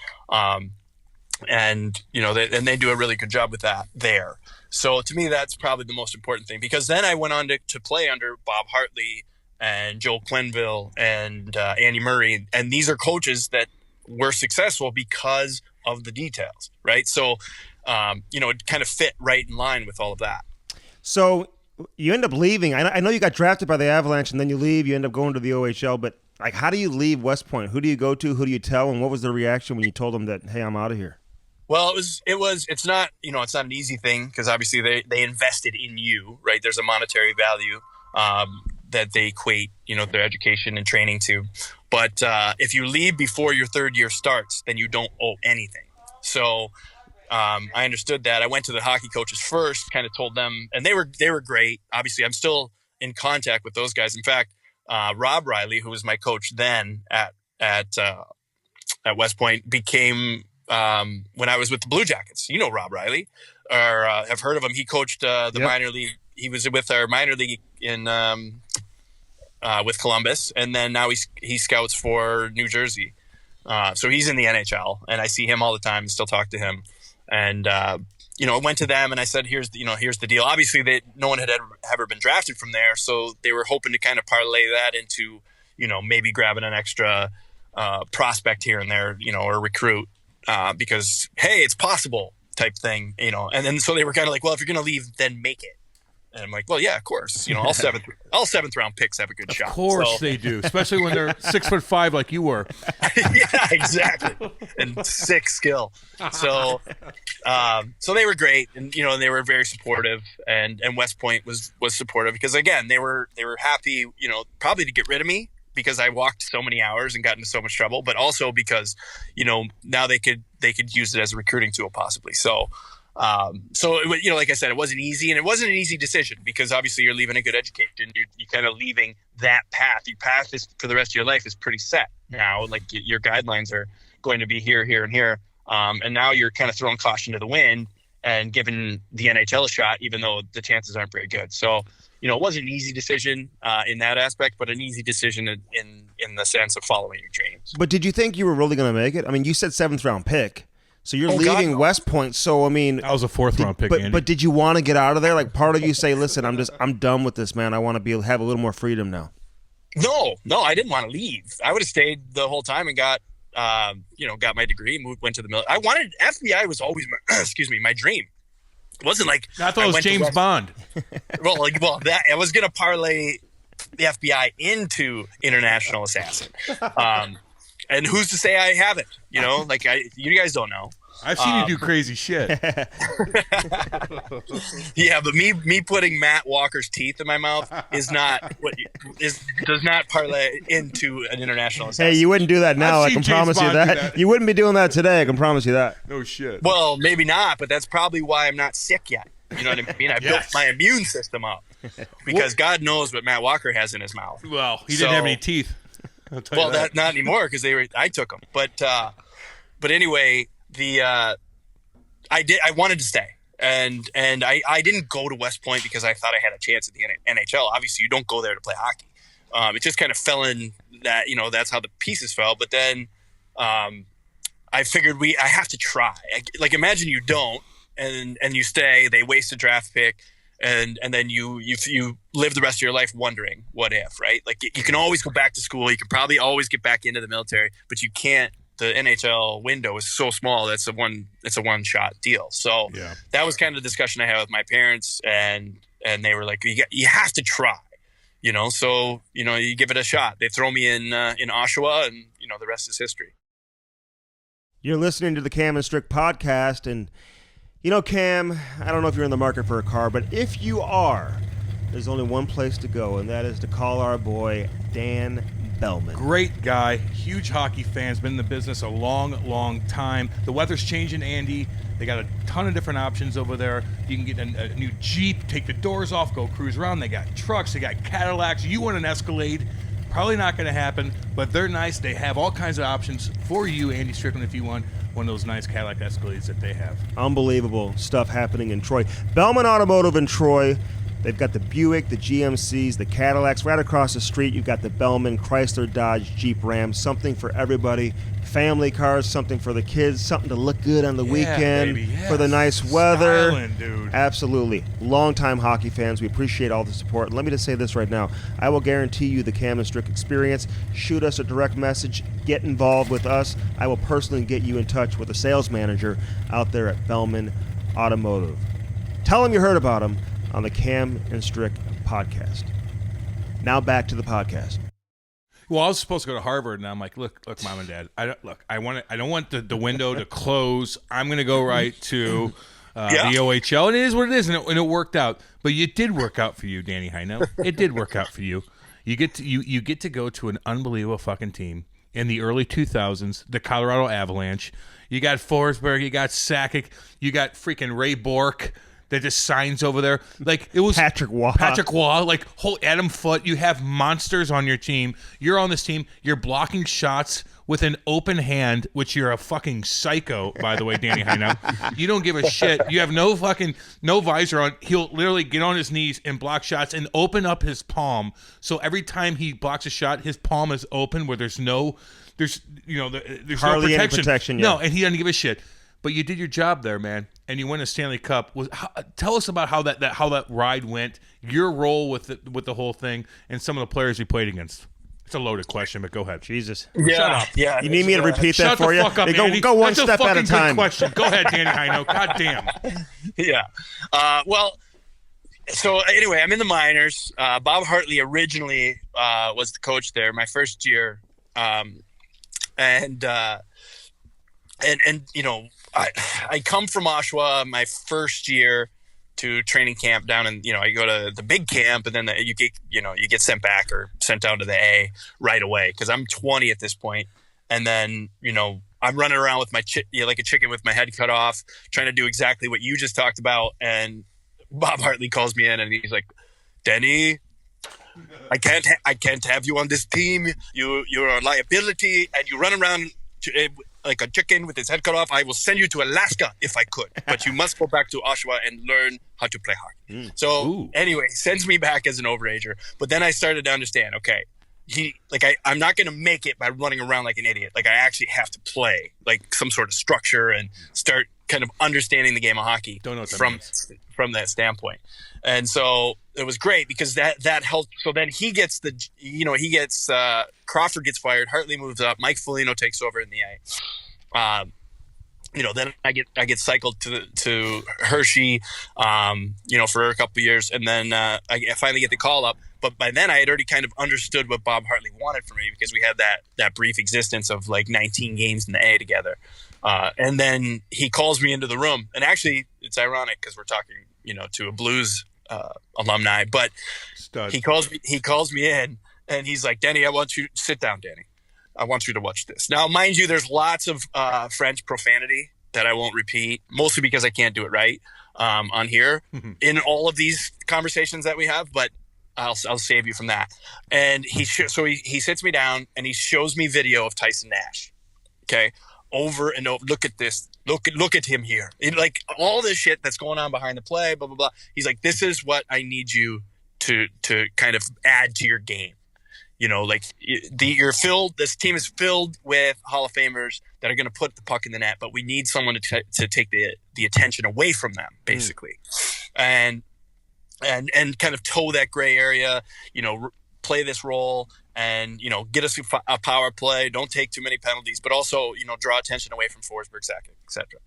And they do a really good job with that there. So to me, that's probably the most important thing, because then I went on to play under Bob Hartley and Joel Quenneville and Andy Murray. And these are coaches that were successful because of the details, right? So, it kind of fit right in line with all of that. So you end up leaving. I know you got drafted by the Avalanche, and then you leave. You end up going to the OHL. But, like, how do you leave West Point? Who do you go to? Who do you tell? And what was the reaction when you told them that, hey, I'm out of here? Well, it's not an easy thing, because obviously they invested in you, right? There's a monetary value that they equate, their education and training to. But if you leave before your 3rd year starts, then you don't owe anything. So I understood that. I went to the hockey coaches first, kind of told them, and they were great. Obviously, I'm still in contact with those guys. In fact, Rob Riley, who was my coach then at West Point, became when I was with the Blue Jackets. You know Rob Riley, or have heard of him. He coached the minor league. He was with our minor league in with Columbus, and then now he scouts for New Jersey. So he's in the NHL, and I see him all the time and still talk to him. And I went to them and I said, here's the deal. Obviously, no one had ever been drafted from there, so they were hoping to kind of parlay that into maybe grabbing an extra prospect here and there, or recruit. Because, hey, it's possible type thing, and then so they were kind of like, well, if you're going to leave, then make it. And I'm like, well, yeah, of course. All seventh round picks have a good shot. Of course they do, especially when they're 6'5" like you were. Yeah, exactly. And sick skill. So they were great, and and they were very supportive, and West Point was supportive because again they were happy, probably to get rid of me because I walked so many hours and got into so much trouble, but also because now they could use it as a recruiting tool possibly. So like I said, it wasn't easy, and it wasn't an easy decision because obviously you're leaving a good education. You're kind of leaving that path. Your path is for the rest of your life is pretty set now. Like your guidelines are going to be here, here, and here. And now you're kind of throwing caution to the wind and giving the NHL a shot, even though the chances aren't very good. So, it wasn't an easy decision in that aspect, but an easy decision in the sense of following your dreams. But did you think you were really going to make it? I mean, you said 7th round pick. So you're leaving West Point. So I mean, that was a 4th round pick. But, Andy. but did you want to get out of there? Like part of you say, listen, I'm done with this, man. I want to have a little more freedom now. No, I didn't want to leave. I would have stayed the whole time and got my degree, went to the military. I wanted FBI was always my dream. It wasn't like I thought it was James Bond. That I was gonna parlay the FBI into international assassin. And who's to say I haven't? You guys don't know. I've seen you do crazy shit. Yeah, but me putting Matt Walker's teeth in my mouth does not parlay into an international assassin. Hey, you wouldn't do that now. I can promise you that. You wouldn't be doing that today. I can promise you that. No shit. Well, maybe not, but that's probably why I'm not sick yet. You know what I mean? I built my immune system up because God knows what Matt Walker has in his mouth. Well, he didn't have any teeth. Well, that not anymore because I took them. But anyway, I wanted to stay, and I didn't go to West Point because I thought I had a chance at the NHL. Obviously, you don't go there to play hockey. It just kind of fell in that that's how the pieces fell. But then I figured I have to try. Like imagine you don't, and you stay. They waste a draft pick. And then you live the rest of your life wondering what if, right? Like you can always go back to school. You can probably always get back into the military, but you can't. The NHL window is so small. It's a one shot deal. So that was kind of the discussion I had with my parents, and they were like, you have to try, So you give it a shot. They throw me in Oshawa, and the rest is history. You're listening to the Cam and Strick Podcast, and. Cam, I don't know if you're in the market for a car, but if you are, there's only one place to go, and that is to call our boy, Dan Bellman. Great guy, huge hockey fan, has been in the business a long, long time. The weather's changing, Andy. They got a ton of different options over there. You can get a new Jeep, take the doors off, go cruise around. They got trucks, they got Cadillacs. You want an Escalade. Probably not going to happen, but they're nice. They have all kinds of options for you, Andy Strickland, if you want one of those nice Cadillac Escalades that they have. Unbelievable stuff happening in Troy. Bellman Automotive in Troy. They've got the Buick, the GMCs, the Cadillacs. Right across the street, you've got the Bellman, Chrysler, Dodge, Jeep, Ram. Something for everybody. Family cars, something for the kids, something to look good on the weekend, baby, yes. For the nice weather. Styling, dude. Absolutely. Longtime hockey fans, we appreciate all the support. And let me just say this right now. I will guarantee you the Cam and Strick experience. Shoot us a direct message. Get involved with us. I will personally get you in touch with a sales manager out there at Bellman Automotive. Tell them you heard about them on the Cam and Strick Podcast. Now back to the podcast. Well, I was supposed to go to Harvard, and I'm like, look, Mom and Dad, I don't want the window to close. I'm going to go right to the OHL, and it is what it is, and it worked out. But it did work out for you, Danny Hinote. It did work out for you. You get to go to an unbelievable fucking team in the early 2000s, the Colorado Avalanche. You got Forsberg, you got Sakic, you got freaking Ray Bourque. That just signs over there. Like it was Patrick Waugh, like whole Adam Foote. You have monsters on your team. You're on this team. You're blocking shots with an open hand, which you're a fucking psycho, by the way, Danny Hinote. You don't give a shit. You have no visor on. He'll literally get on his knees and block shots and open up his palm. So every time he blocks a shot, his palm is open where there's no hardly any protection. No, and he doesn't give a shit. But you did your job there, man, and you won a Stanley Cup. Tell us about how that ride went, your role with the whole thing, and some of the players you played against. It's a loaded question, but go ahead. Jesus. Yeah, Shut up. Yeah. You need me to repeat that for you? Shut the fuck up, Hey, Andy. go one That's step a at a fucking time. good question. Go ahead, Danny Hinote. God damn. Yeah. Well, so anyway, I'm in the minors. Bob Hartley originally was the coach there my first year. And you know, I come from Oshawa my first year to training camp down in, you know, I go to the big camp, and then you get sent back or sent down to the A right away, because I'm 20 at this point. And then, you know, I'm running around with my like a chicken with my head cut off, trying to do exactly what you just talked about. And Bob Hartley calls me in and he's like, Danny, I can't have you on this team. You're a liability, and you run around like a chicken with his head cut off. I will send you to Alaska if I could, but you must go back to Oshawa and learn how to play hockey. So anyway, sends me back as an overager. But then I started to understand, okay, I'm not going to make it by running around like an idiot. Like, I actually have to play like some sort of structure and start kind of understanding the game of hockey from that standpoint. And so it was great because that helped. So then Crawford gets fired, Hartley moves up, Mike Foligno takes over in the A. You know, then I get cycled to Hershey, you know, for a couple of years, and then I finally get the call up. But by then I had already kind of understood what Bob Hartley wanted from me, because we had that brief existence of like 19 games in the A together. And then he calls me into the room, and actually it's ironic because we're talking, you know, to a Blues alumni, but Stud. he calls me in, and he's like, Danny, I want you to sit down, Danny. I want you to watch this. Now, mind you, there's lots of French profanity that I won't repeat, mostly because I can't do it right on here in all of these conversations that we have, but I'll save you from that. And he sits me down and he shows me video of Tyson Nash. Okay. Over and over. Look at this. Look at him here. Like all this shit that's going on behind the play, blah, blah, blah. He's like, this is what I need you to kind of add to your game. You know, like this team is filled with Hall of Famers that are going to put the puck in the net, but we need someone to take the attention away from them, basically. And kind of toe that gray area, you know, play this role and, you know, get us a power play. Don't take too many penalties, but also, you know, draw attention away from Forsberg, Sakic, etc.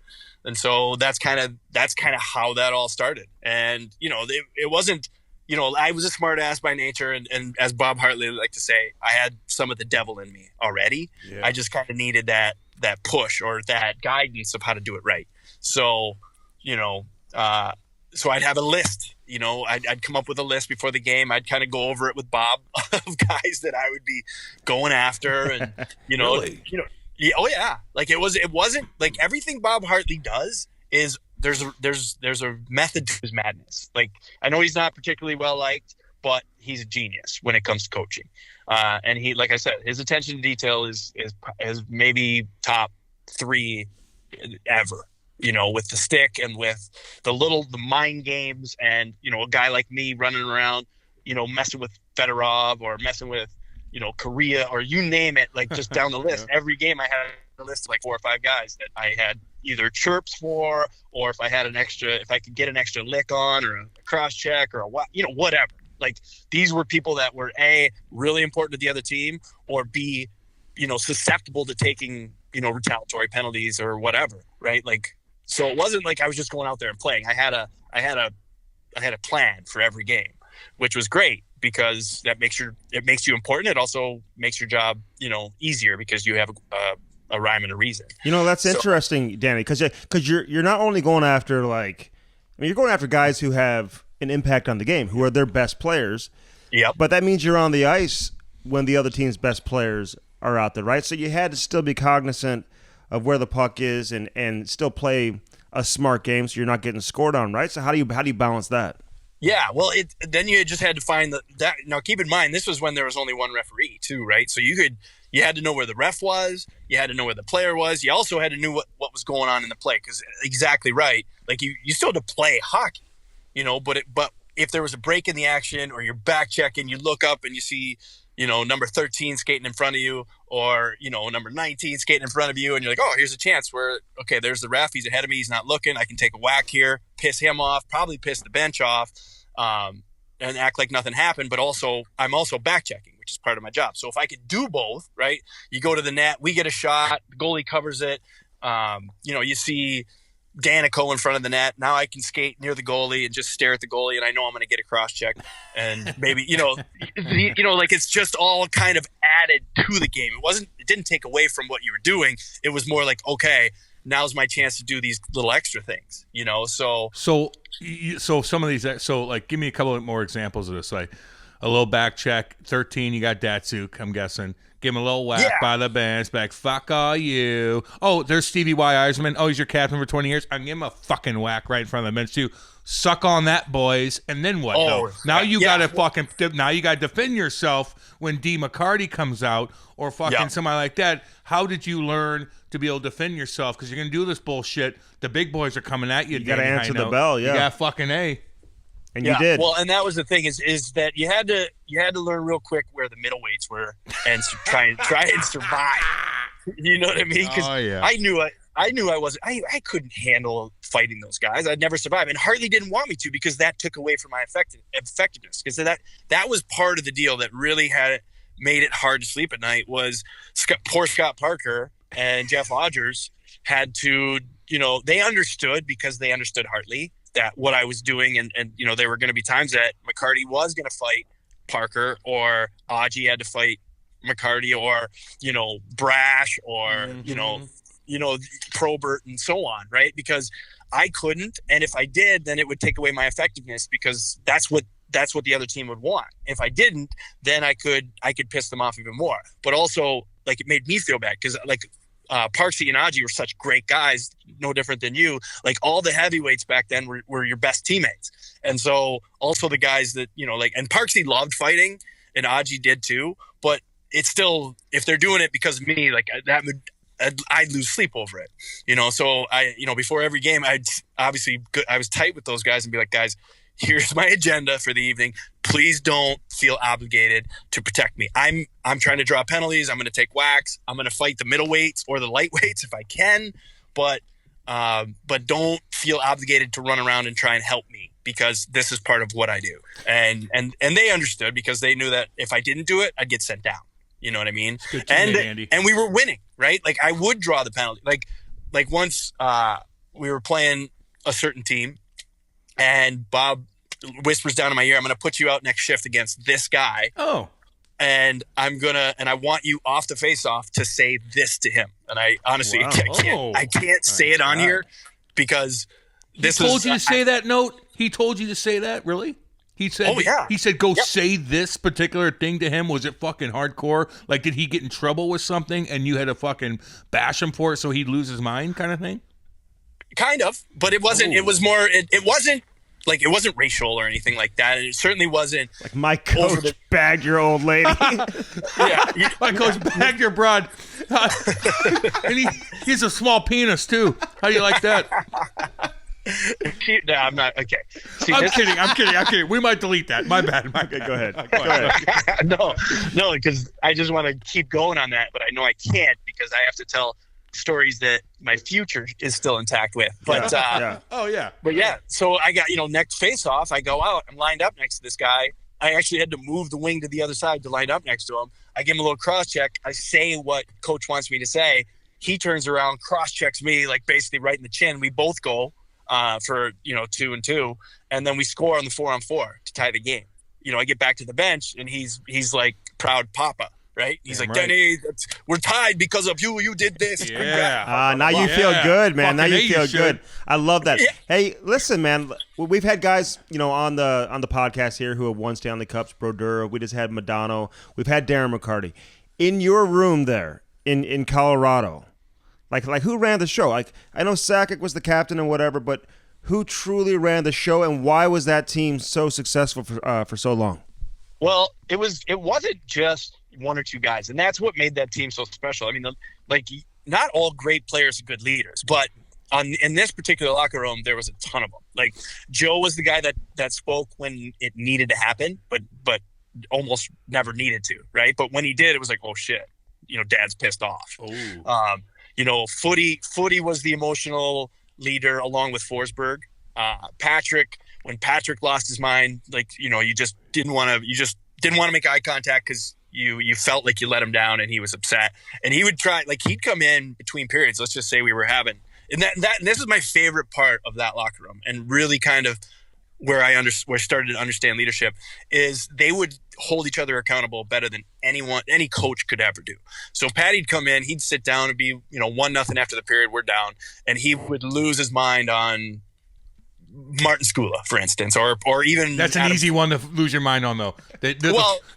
And so that's kind of how that all started. And, you know, it wasn't, you know, I was a smart ass by nature. And as Bob Hartley would like to say, I had some of the devil in me already. Yeah. I just kind of needed that push or that guidance of how to do it right. So, you know, so I'd have a list, you know, I'd come up with a list before the game. I'd kind of go over it with Bob of guys that I would be going after, and, you know, Really? You know, yeah, oh yeah. Like it wasn't like everything Bob Hartley does is there's a method to his madness. Like, I know he's not particularly well liked, but he's a genius when it comes to coaching. And he, like I said, his attention to detail is maybe top 3 ever. You know, with the stick and with the mind games, and, you know, a guy like me running around, you know, messing with Fedorov or messing with, you know, Korea or you name it, like just down the list. Yeah. Every game I had a list of like 4 or 5 guys that I had either chirps for, or if I could get an extra lick on or a cross check or a what, you know, whatever. Like, these were people that were A, really important to the other team, or B, you know, susceptible to taking, you know, retaliatory penalties or whatever. Right. Like, so it wasn't like I was just going out there and playing. I had a plan for every game, which was great because it makes you important. It also makes your job, you know, easier because you have a rhyme and a reason. You know, that's interesting, Danny, because you're not only going after you're going after guys who have an impact on the game, who are their best players. Yep. But that means you're on the ice when the other team's best players are out there, right? So you had to still be cognizant of where the puck is and still play a smart game so you're not getting scored on, right? So how do you balance that? Yeah, well, then you just had to find that. Now, keep in mind, this was when there was only one referee too, right? So you had to know where the ref was, you had to know where the player was, you also had to know what was going on in the play, because exactly right, like you still had to play hockey, you know, but if there was a break in the action or you're back checking, you look up and you see, you know, number 13 skating in front of you, or, you know, number 19 skating in front of you, and you're like, oh, here's a chance where, okay, there's the ref, he's ahead of me, he's not looking, I can take a whack here, piss him off, probably piss the bench off, and act like nothing happened. But also, I'm also back checking, which is part of my job. So if I could do both, right? You go to the net, we get a shot, the goalie covers it. You see Danico in front of the net. Now I can skate near the goalie and just stare at the goalie, and I know I'm going to get a cross check, and maybe like it's just all kind of added to the game. It didn't take away from what you were doing. It was more like, okay, now's my chance to do these little extra things. So some of these. So like, give me a couple of more examples of this. Like a little back check. 13, you got Datsuk, I'm guessing. Give him a little whack by the bench, back. Fuck all you. Oh, there's Stevie Y. Eisman. Oh, he's your captain for 20 years. I can give him a fucking whack right in front of the bench too. Suck on that, boys. And then what? Though? Now you got to now you got to defend yourself when D. McCarty comes out or fucking somebody like that. How did you learn to be able to defend yourself? Because you're gonna do this bullshit. The big boys are coming at you. You got to answer the bell. Yeah. You got fucking A. And you did. Well, and that was the thing is that you had to learn real quick where the middleweights were and try and survive. You know what I mean? Because I knew I couldn't handle fighting those guys. I'd never survive, and Hartley didn't want me to because that took away from my effectiveness. Because that was part of the deal that really made it hard to sleep at night. Was poor Scott Parker and Jeff Odgers had to, they understood because they understood Hartley. That what I was doing, and there were going to be times that McCarty was going to fight Parker, or Aji had to fight McCarty, or Brash, or Probert, and so on, right? Because I couldn't, and if I did, then it would take away my effectiveness because that's what the other team would want. If I didn't, then I could piss them off even more. But also, like, it made me feel bad because Parksy and Aji were such great guys, no different than you. Like, all the heavyweights back then were your best teammates. And so also the guys that, and Parksy loved fighting and Aji did too, but it's still, if they're doing it because of me, like I'd lose sleep over it, So before every game, I was tight with those guys and be like, guys, here's my agenda for the evening. Please don't feel obligated to protect me. I'm trying to draw penalties. I'm going to take whacks. I'm going to fight the middleweights or the lightweights if I can, but don't feel obligated to run around and try and help me because this is part of what I do. And they understood because they knew that if I didn't do it, I'd get sent down. You know what I mean? And we were winning, right? Like, I would draw the penalty. Like once we were playing a certain team, and Bob whispers down in my ear, I'm going to put you out next shift against this guy. Oh. And I want you off the face-off to say this to him. And I honestly, I can't say it on here because He told you to say that note? He told you to say that? Really? He said, He said, go say this particular thing to him. Was it fucking hardcore? Like, did he get in trouble with something and you had to fucking bash him for it so he'd lose his mind kind of thing? Kind of, but it wasn't. It was more. It wasn't like, it wasn't racial or anything like that, and it certainly wasn't like my coach bagged your old lady. My coach bagged your broad, and he's a small penis too. How do you like that? No, I'm not. Okay, I'm kidding. We might delete that. My bad. Okay, go ahead. No, because I just want to keep going on that, but I know I can't because I have to tell stories that my future is still intact with. But But yeah, so I got, next face off, I go out, I'm lined up next to this guy. I actually had to move the wing to the other side to line up next to him. I give him a little cross check. I say what coach wants me to say. He turns around, cross checks me, like basically right in the chin. We both go for 2-2, and then we score on the 4-on-4 to tie the game. I get back to the bench and he's like proud papa. Right? He's like, Danny, we're tied because of you. You did this. Yeah. Now you feel good, man. Now you feel good. I love that. Yeah. Hey, listen, man. We've had guys, on the podcast here who have won Stanley Cups. Brodeur. We just had Madonna. We've had Darren McCarty. In your room there in Colorado, like who ran the show? Like, I know Sakic was the captain and whatever, but who truly ran the show, and why was that team so successful for so long? Well, it wasn't just one or two guys, and that's what made that team so special. I mean, not all great players are good leaders, but in this particular locker room, there was a ton of them. Like, Joe was the guy that spoke when it needed to happen, but almost never needed to, right? But when he did, it was like, oh shit, Dad's pissed off. Footy was the emotional leader along with Forsberg. When Patrick lost his mind, you just didn't want to make eye contact because you felt like you let him down, and he was upset. And he would try, like, he'd come in between periods. Let's just say we were having, and this is my favorite part of that locker room, and really kind of where I started to understand leadership, is they would hold each other accountable better than any coach could ever do. So Patty'd come in, he'd sit down and be 1-0 after the period, we're down, and he would lose his mind on Martin Skula, for instance, or even that's an easy one to lose your mind on, though.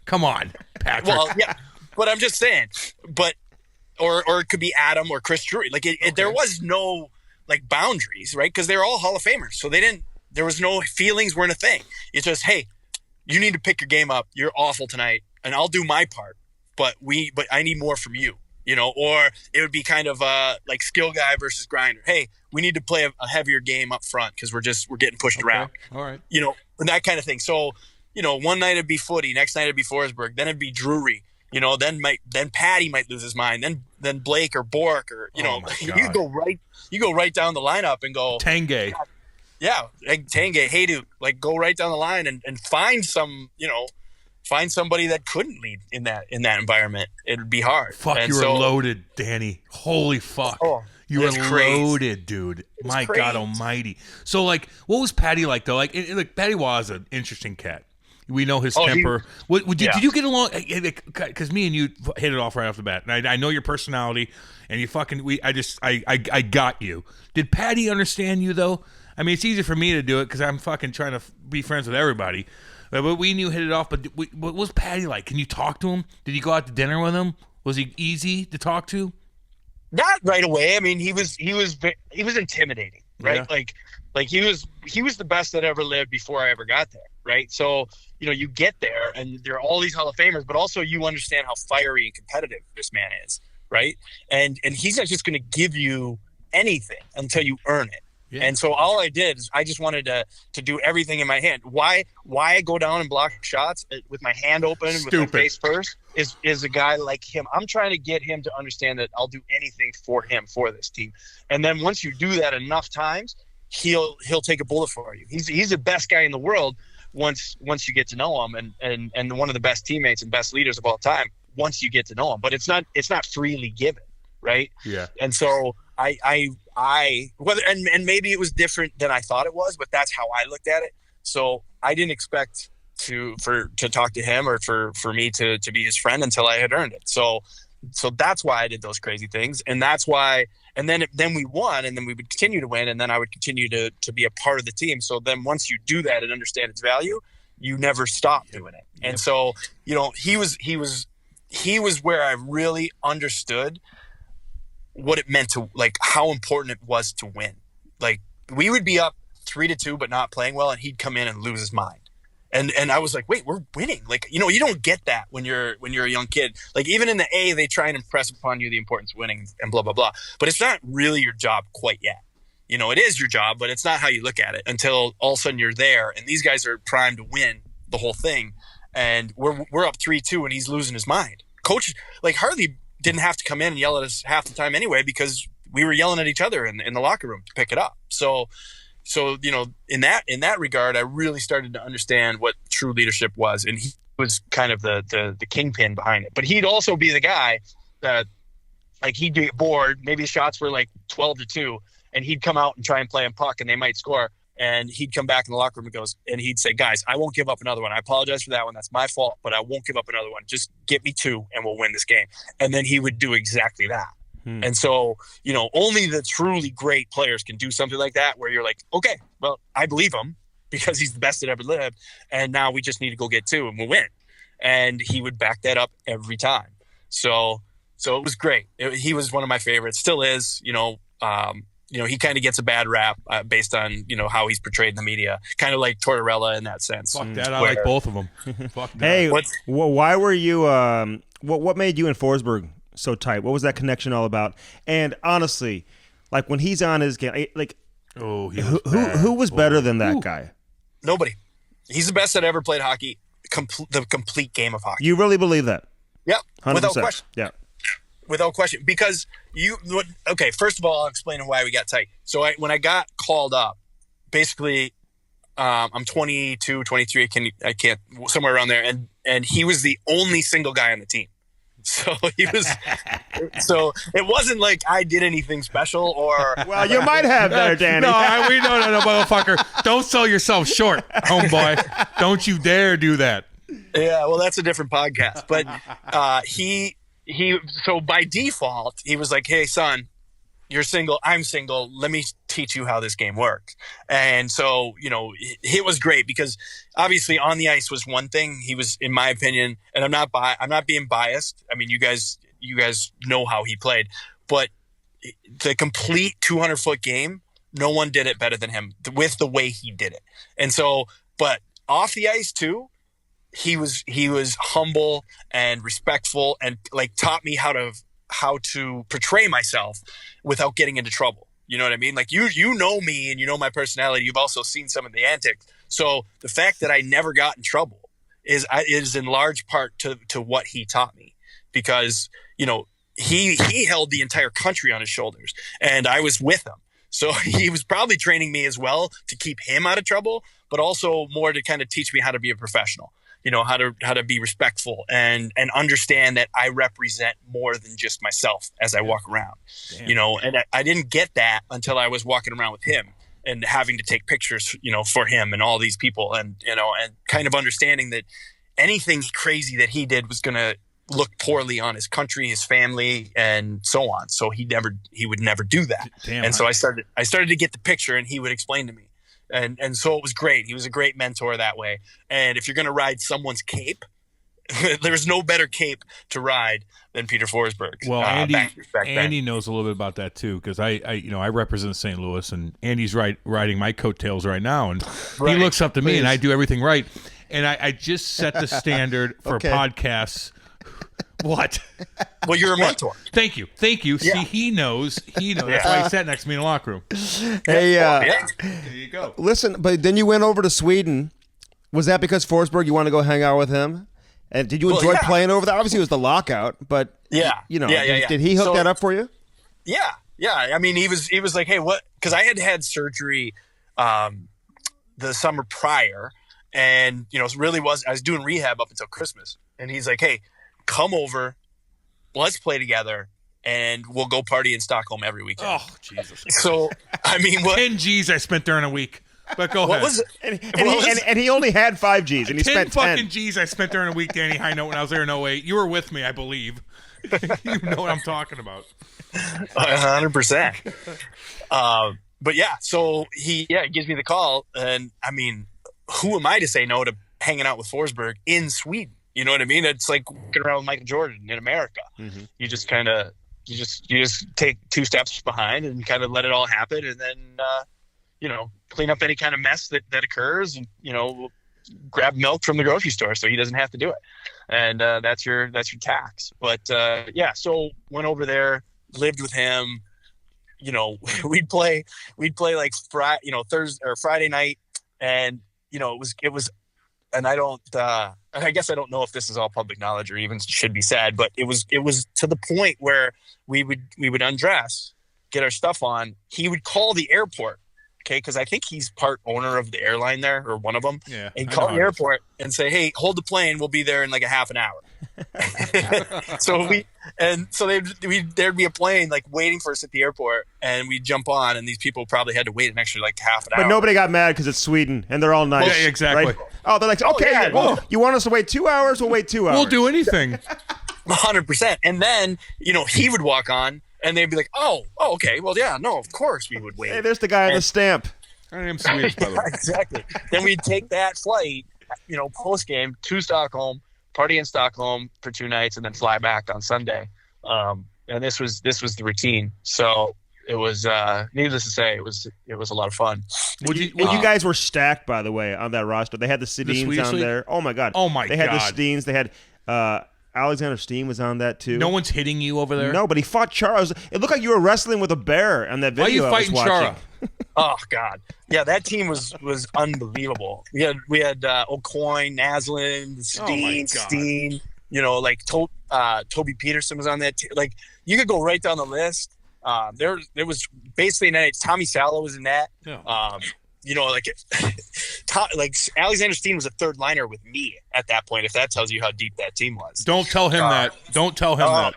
Come on, Patrick. Well, yeah, but I'm just saying. But or it could be Adam or Chris Drury. Like there was no like boundaries, right? Because they're all Hall of Famers, so they didn't. There was no feelings weren't a thing. It's just, hey, you need to pick your game up. You're awful tonight, and I'll do my part, but I need more from you. Or it would be kind of like skill guy versus grinder. Hey, we need to play a heavier game up front because we're getting pushed around. All right. That kind of thing. So, one night it'd be Footy, next night it'd be Forsberg, then it'd be Drury. Then Patty might lose his mind. Then Blake or Bork or you go right down the lineup and go Tanguay. Yeah, like Tanguay, hey dude, like go right down the line and find somebody that couldn't lead in that environment. It'd be hard. Fuck, you were loaded, Danny. Holy fuck. Oh, you were loaded, dude. My crazy. God almighty. So, like, what was Patty like, though? Like Patty was an interesting cat. We know his temper. Did you get along? Because me and you hit it off right off the bat. And I know your personality, and you I got you. Did Patty understand you, though? I mean, it's easy for me to do it because I'm fucking trying to be friends with everybody. But we knew hit it off. But what was Patty like? Can you talk to him? Did you go out to dinner with him? Was he easy to talk to? Not right away. I mean, he was intimidating, right? Yeah. Like he was the best that ever lived before I ever got there, right? So you get there and there are all these Hall of Famers, but also you understand how fiery and competitive this man is, right? And he's not just going to give you anything until you earn it. Yeah. And so all I did is I just wanted to do everything in my hand. Why I go down and block shots with my hand open with my face first is a guy like him. I'm trying to get him to understand that I'll do anything for him, for this team. And then once you do that enough times, he'll take a bullet for you. He's the best guy in the world once you get to know him, and one of the best teammates and best leaders of all time once you get to know him. But it's not freely given, right? Yeah. And so I and maybe it was different than I thought it was, but that's how I looked at it. So I didn't expect to talk to him or for me to be his friend until I had earned it. So that's why I did those crazy things, and that's why. And then we won, and then we would continue to win, and then I would continue to be a part of the team. So then once you do that and understand its value, you never stop doing it. Yep. And so he was where I really understood what it meant to, like, how important it was to win. Like, we would be up 3-2 but not playing well, and he'd come in and lose his mind. And I was like, wait, we're winning. Like, you don't get that when you're a young kid. Like, even in the A, they try and impress upon you the importance of winning and blah, blah, blah. But it's not really your job quite yet. It is your job, but it's not how you look at it until all of a sudden you're there. And these guys are primed to win the whole thing. And we're up 3-2 and he's losing his mind. Coach, like, Harley didn't have to come in and yell at us half the time anyway, because we were yelling at each other in the locker room to pick it up. So in that regard, I really started to understand what true leadership was, and he was kind of the kingpin behind it. But he'd also be the guy that, like, he'd get bored. Maybe the shots were like 12-2, and he'd come out and try and play a puck, and they might score. And he'd come back in the locker room and he'd say, "Guys, I won't give up another one. I apologize for that one. That's my fault, but I won't give up another one. Just get me 2, and we'll win this game." And then he would do exactly that. And so, only the truly great players can do something like that, where you're like, okay, well, I believe him because he's the best that ever lived. And now we just need to go get 2 and we'll win. And he would back that up every time. So it was great. He was one of my favorites, still is. He kind of gets a bad rap based on, how he's portrayed in the media, kind of like Tortorella in that sense. Fuck that. I like both of them. Fuck that. Hey, why were you, what made you and Forsberg so tight? What was that connection all about? And honestly, like, when he's on his game, like, who was better than that guy? Nobody. He's the best that ever played hockey, the complete game of hockey. You really believe that? Yep. 100%. Without question. Yeah. Without question. Because first of all, I'll explain why we got tight. So when I got called up, basically I'm 22, 23. I can't somewhere around there. And he was the only single guy on the team. So he was. So it wasn't like I did anything special or. Well, you might have there, Danny. No, motherfucker. Don't sell yourself short, homeboy. Don't you dare do that. Yeah, well, that's a different podcast. But he. So by default, he was like, "Hey, son, you're single. I'm single. Let me teach you how this game works." And so, it was great because obviously on the ice was one thing. He was, in my opinion, and I'm not being biased. I mean, you guys know how he played, but the complete 200-foot game, no one did it better than him with the way he did it. And so, but off the ice too, he was humble and respectful and like taught me how to portray myself without getting into trouble. You know what I mean? Like you know me and you know my personality. You've also seen some of the antics. So the fact that I never got in trouble is in large part to what he taught me, because he held the entire country on his shoulders and I was with him. So he was probably training me as well to keep him out of trouble, but also more to kind of teach me how to be a professional. How to be respectful and understand that I represent more than just myself as I walk around. Damn. And I didn't get that until I was walking around with him and having to take pictures, for him and all these people and kind of understanding that anything crazy that he did was going to look poorly on his country, his family, and so on. So he would never do that. Damn, and so I started to get the picture and he would explain to me. And so it was great. He was a great mentor that way. And if you're going to ride someone's cape, there's no better cape to ride than Peter Forsberg. Well, Andy knows a little bit about that too, because I represent St. Louis, and Andy's riding my coattails right now, and he looks up to me, and I do everything right. And I just set the standard for podcasts. What? Well, you're a mentor. Thank you. Yeah. See, he knows. That's why he sat next to me in the locker room. Hey, there you go. Listen, but then you went over to Sweden. Was that because Forsberg, you want to go hang out with him? And did you enjoy playing over there? Obviously, it was the lockout, but did he hook that up for you? Yeah. I mean, he was like, hey, what? Because I had surgery the summer prior, and I was doing rehab up until Christmas, and he's like, hey, come over, let's play together, and we'll go party in Stockholm every weekend. Oh, Jesus. So, I mean, what? 10 G's I spent during a week. But go ahead. Was it? And he only had 5 G's, and he spent 10 fucking G's I spent during a week, Danny Hinote, when I was there in 08. You were with me, I believe. You know what I'm talking about. 100%. But yeah, so he gives me the call, and I mean, who am I to say no to hanging out with Forsberg in Sweden? You know what I mean? It's like walking around with Michael Jordan in America. Mm-hmm. You just kind of, you just take 2 steps behind and kind of let it all happen, and then, clean up any kind of mess that occurs, and grab milk from the grocery store so he doesn't have to do it. And that's your tax. But so went over there, lived with him. We'd play like Thursday or Friday night, and it was. And I guess I don't know if this is all public knowledge or even should be said, but it was to the point where we would undress, get our stuff on. He would call the airport, okay, because I think he's part owner of the airline there, or one of them. Yeah, and call the airport and say, "Hey, hold the plane. We'll be there in like a half an hour." So there'd be a plane like waiting for us at the airport, and we'd jump on, and these people probably had to wait an extra like half an hour. But nobody got mad because it's Sweden and they're all nice. Yeah, exactly. Right? Oh, they're like, okay, you want us to wait 2 hours? We'll wait 2 hours. We'll do anything. 100%. And then he would walk on, and they'd be like, oh, okay, well, yeah, no, of course we would wait. Hey, there's the guy on the stamp. I am Swedish, by the way. Exactly. Then we'd take that flight, post game to Stockholm, party in Stockholm for 2 nights, and then fly back on Sunday. And this was the routine. So it was, needless to say, it was a lot of fun. You guys were stacked, by the way, on that roster. They had the Sedins on there. Oh my god. They had the Sedins. They had Alexander Steen was on that too. No one's hitting you over there. No, but he fought Chara. It looked like you were wrestling with a bear on that video. Why are you fighting Chara? Oh God, yeah, that team was unbelievable. We had O'Coin, Naslin, Steen. Toby Peterson was on that. Like you could go right down the list. There was basically Tommy Salo was in that. Yeah. like Alexander Steen was a third liner with me at that point, if that tells you how deep that team was. Don't tell him that. Don't tell him that.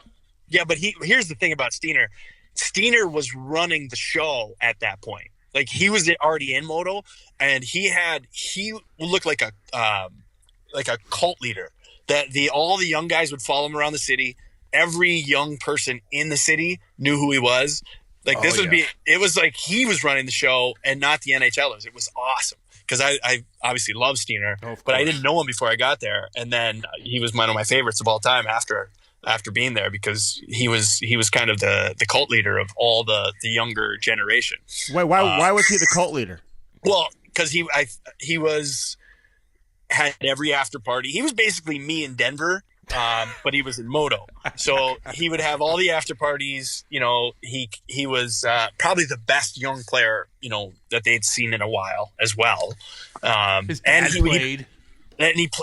Yeah, but here's the thing about Steiner. Steiner was running the show at that point. Like, he was already in moto, and he looked like a cult leader. That all the young guys would follow him around the city. Every young person in the city knew who he was. Like, it was like he was running the show and not the NHLers. It was awesome because I obviously love Steiner, but I didn't know him before I got there. And then he was one of my favorites of all time after being there, because he was kind of the cult leader of all the younger generation. Why was he the cult leader? Well, because he had every after party. He was basically me in Denver. But he was in moto, so he would have all the after parties. You know, he was probably the best young player, you know, that they'd seen in a while as well. His dad played.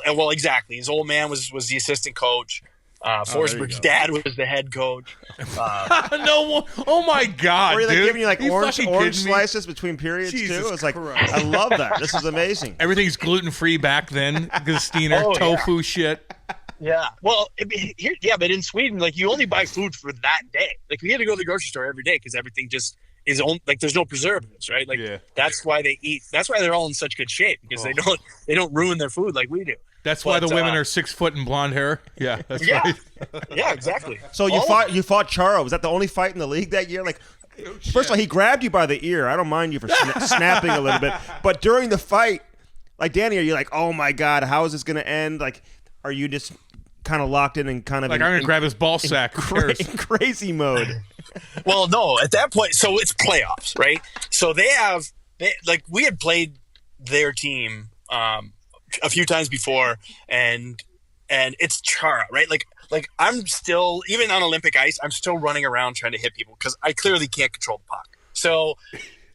Well, exactly. His old man was the assistant coach. Forsberg's dad was the head coach. No, oh my God! Were you, like, dude. giving you like You orange slices between periods Jesus too? It was like, Christ. I love that. This is amazing. Everything's gluten free back then because Steiner tofu shit. Yeah. Well, but in Sweden, like, you only buy food for that day. Like, we had to go to the grocery store every day because everything just is like, there's no preservatives, right? Like, that's why they eat. That's why they're all in such good shape, because they don't ruin their food like we do. That's why the women are 6 foot and blonde hair. Yeah, that's right. Yeah, exactly. So you fought Charo. Was that the only fight in the league that year? Like, first of all, he grabbed you by the ear. I don't mind you for snapping a little bit, but during the fight, like, Danny, are you like, oh my God, how is this going to end? Like, are you just kind of locked in and kind of like, I'm going to grab his ball sack in crazy mode? Well, no, at that point, so it's playoffs, right? So we had played their team a few times before, and it's Chara, right? Like I'm still, even on Olympic ice, I'm still running around trying to hit people because I clearly can't control the puck. So,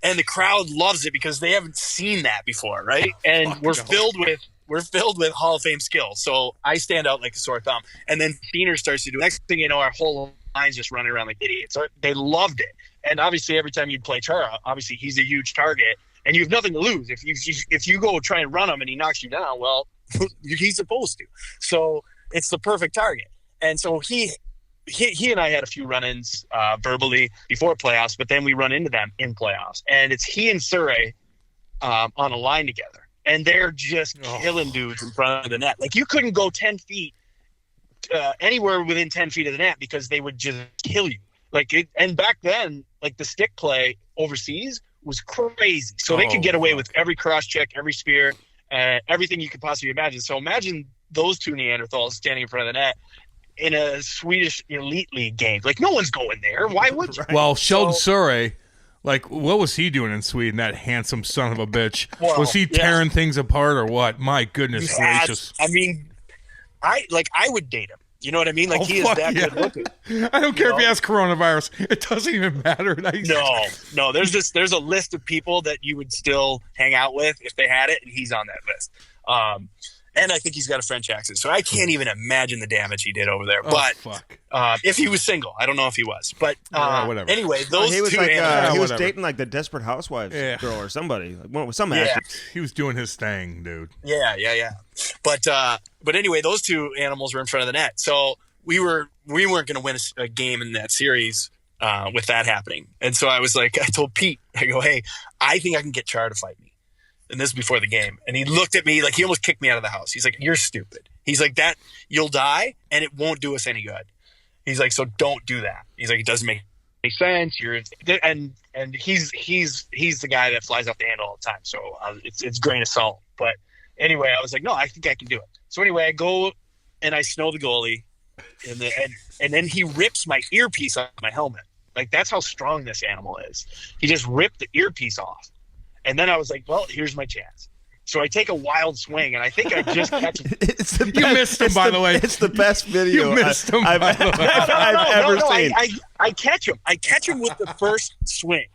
and the crowd loves it because they haven't seen that before, right? And we're filled with Hall of Fame skill. So I stand out like a sore thumb. And then Steiner starts to do. Next thing you know, our whole line's just running around like idiots. So they loved it. And obviously, every time you'd play Chara, obviously he's a huge target, and you have nothing to lose. If you go try and run him and he knocks you down, well, he's supposed to. So it's the perfect target. And so he and I had a few run-ins verbally before playoffs, but then we run into them in playoffs. And it's he and Surrey on a line together. And they're just killing dudes in front of the net. Like, you couldn't go 10 feet anywhere within 10 feet of the net because they would just kill you. And back then, like, the stick play overseas was crazy. So they could get away with every cross check, every spear, everything you could possibly imagine. So imagine those two Neanderthals standing in front of the net in a Swedish elite league game. Like, no one's going there. Why would you? Well, Sheldon Surrey, like, what was he doing in Sweden, that handsome son of a bitch? Well, was he tearing things apart or what? My goodness gracious. I mean, I would date him. You know what I mean? Like, he is that good looking. I don't care if he has coronavirus. It doesn't even matter. No. There's a list of people that you would still hang out with if they had it, and he's on that list. And I think he's got a French accent, so I can't even imagine the damage he did over there. If he was single, I don't know if he was. But whatever. Anyway, those he was two. He was dating like the Desperate Housewives girl or somebody, like some actor. He was doing his thing, dude. Yeah. But anyway, those two animals were in front of the net, so we weren't going to win a game in that series with that happening. And so I told Pete, I go, hey, I think I can get Char to fight me. And this is before the game. And he looked at me like he almost kicked me out of the house. He's like, you're stupid. He's like, that you'll die and it won't do us any good. He's like, so don't do that. He's like, it doesn't make any sense. And he's the guy that flies off the handle all the time. So it's grain of salt. But anyway, I was like, no, I think I can do it. So anyway, I go and I snow the goalie, and then he rips my earpiece off my helmet. Like, that's how strong this animal is. He just ripped the earpiece off. And then I was like, well, here's my chance. So I take a wild swing, and I think I just catch him. You missed him, by the way. It's the best video you missed him, I've ever seen. I catch him. I catch him with the first swing.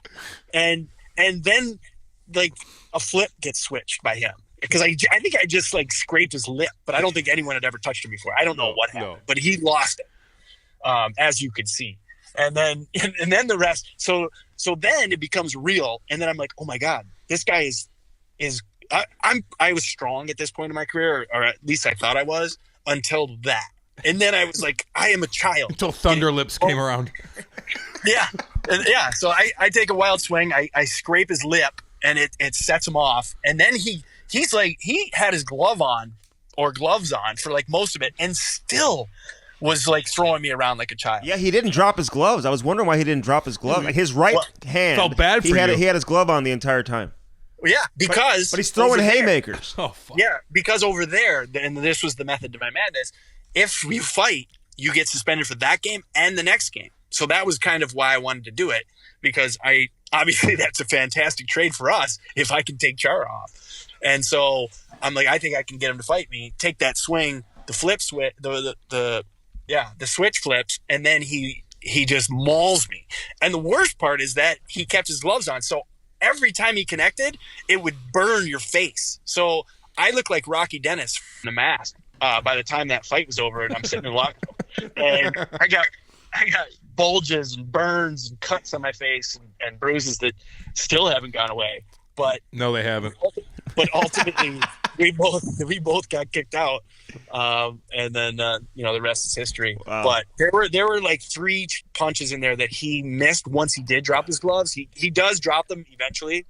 And then, like, a flip gets switched by him. Because I think I just, like, scraped his lip. But I don't think anyone had ever touched him before. I don't know what happened. But he lost it, as you could see. And then the rest. So then it becomes real. And then I'm like, oh, my God. This guy is is I was strong at this point in my career, or at least I thought I was, until that. And then I was like, I am a child. Until Thunder Lips came around. Yeah. Yeah. So I take a wild swing. I scrape his lip and it sets him off. And then he's like, he had his gloves on for like most of it and still was like throwing me around like a child. Yeah, he didn't drop his gloves. I was wondering why he didn't drop his glove. Like his right hand. Felt bad for he had you. He had his glove on the entire time. Yeah, because but he's throwing haymakers. Oh, fuck. Yeah, because over there, and this was the method to my madness, if you fight, you get suspended for that game and the next game. So that was kind of why I wanted to do it, because obviously that's a fantastic trade for us if I can take Chara off. And so I'm like, I think I can get him to fight me, take that swing, the flip switch, the switch flips, and then he just mauls me. And the worst part is that he kept his gloves on, so every time he connected, it would burn your face. So I look like Rocky Dennis from The Mask by the time that fight was over, and I'm sitting in lockdown. And I got bulges and burns and cuts on my face and bruises that still haven't gone away. But no, they haven't. But ultimately, we both got kicked out, and then the rest is history. Wow. But there were like 3 punches in there that he missed once he did drop his gloves. He does drop them eventually,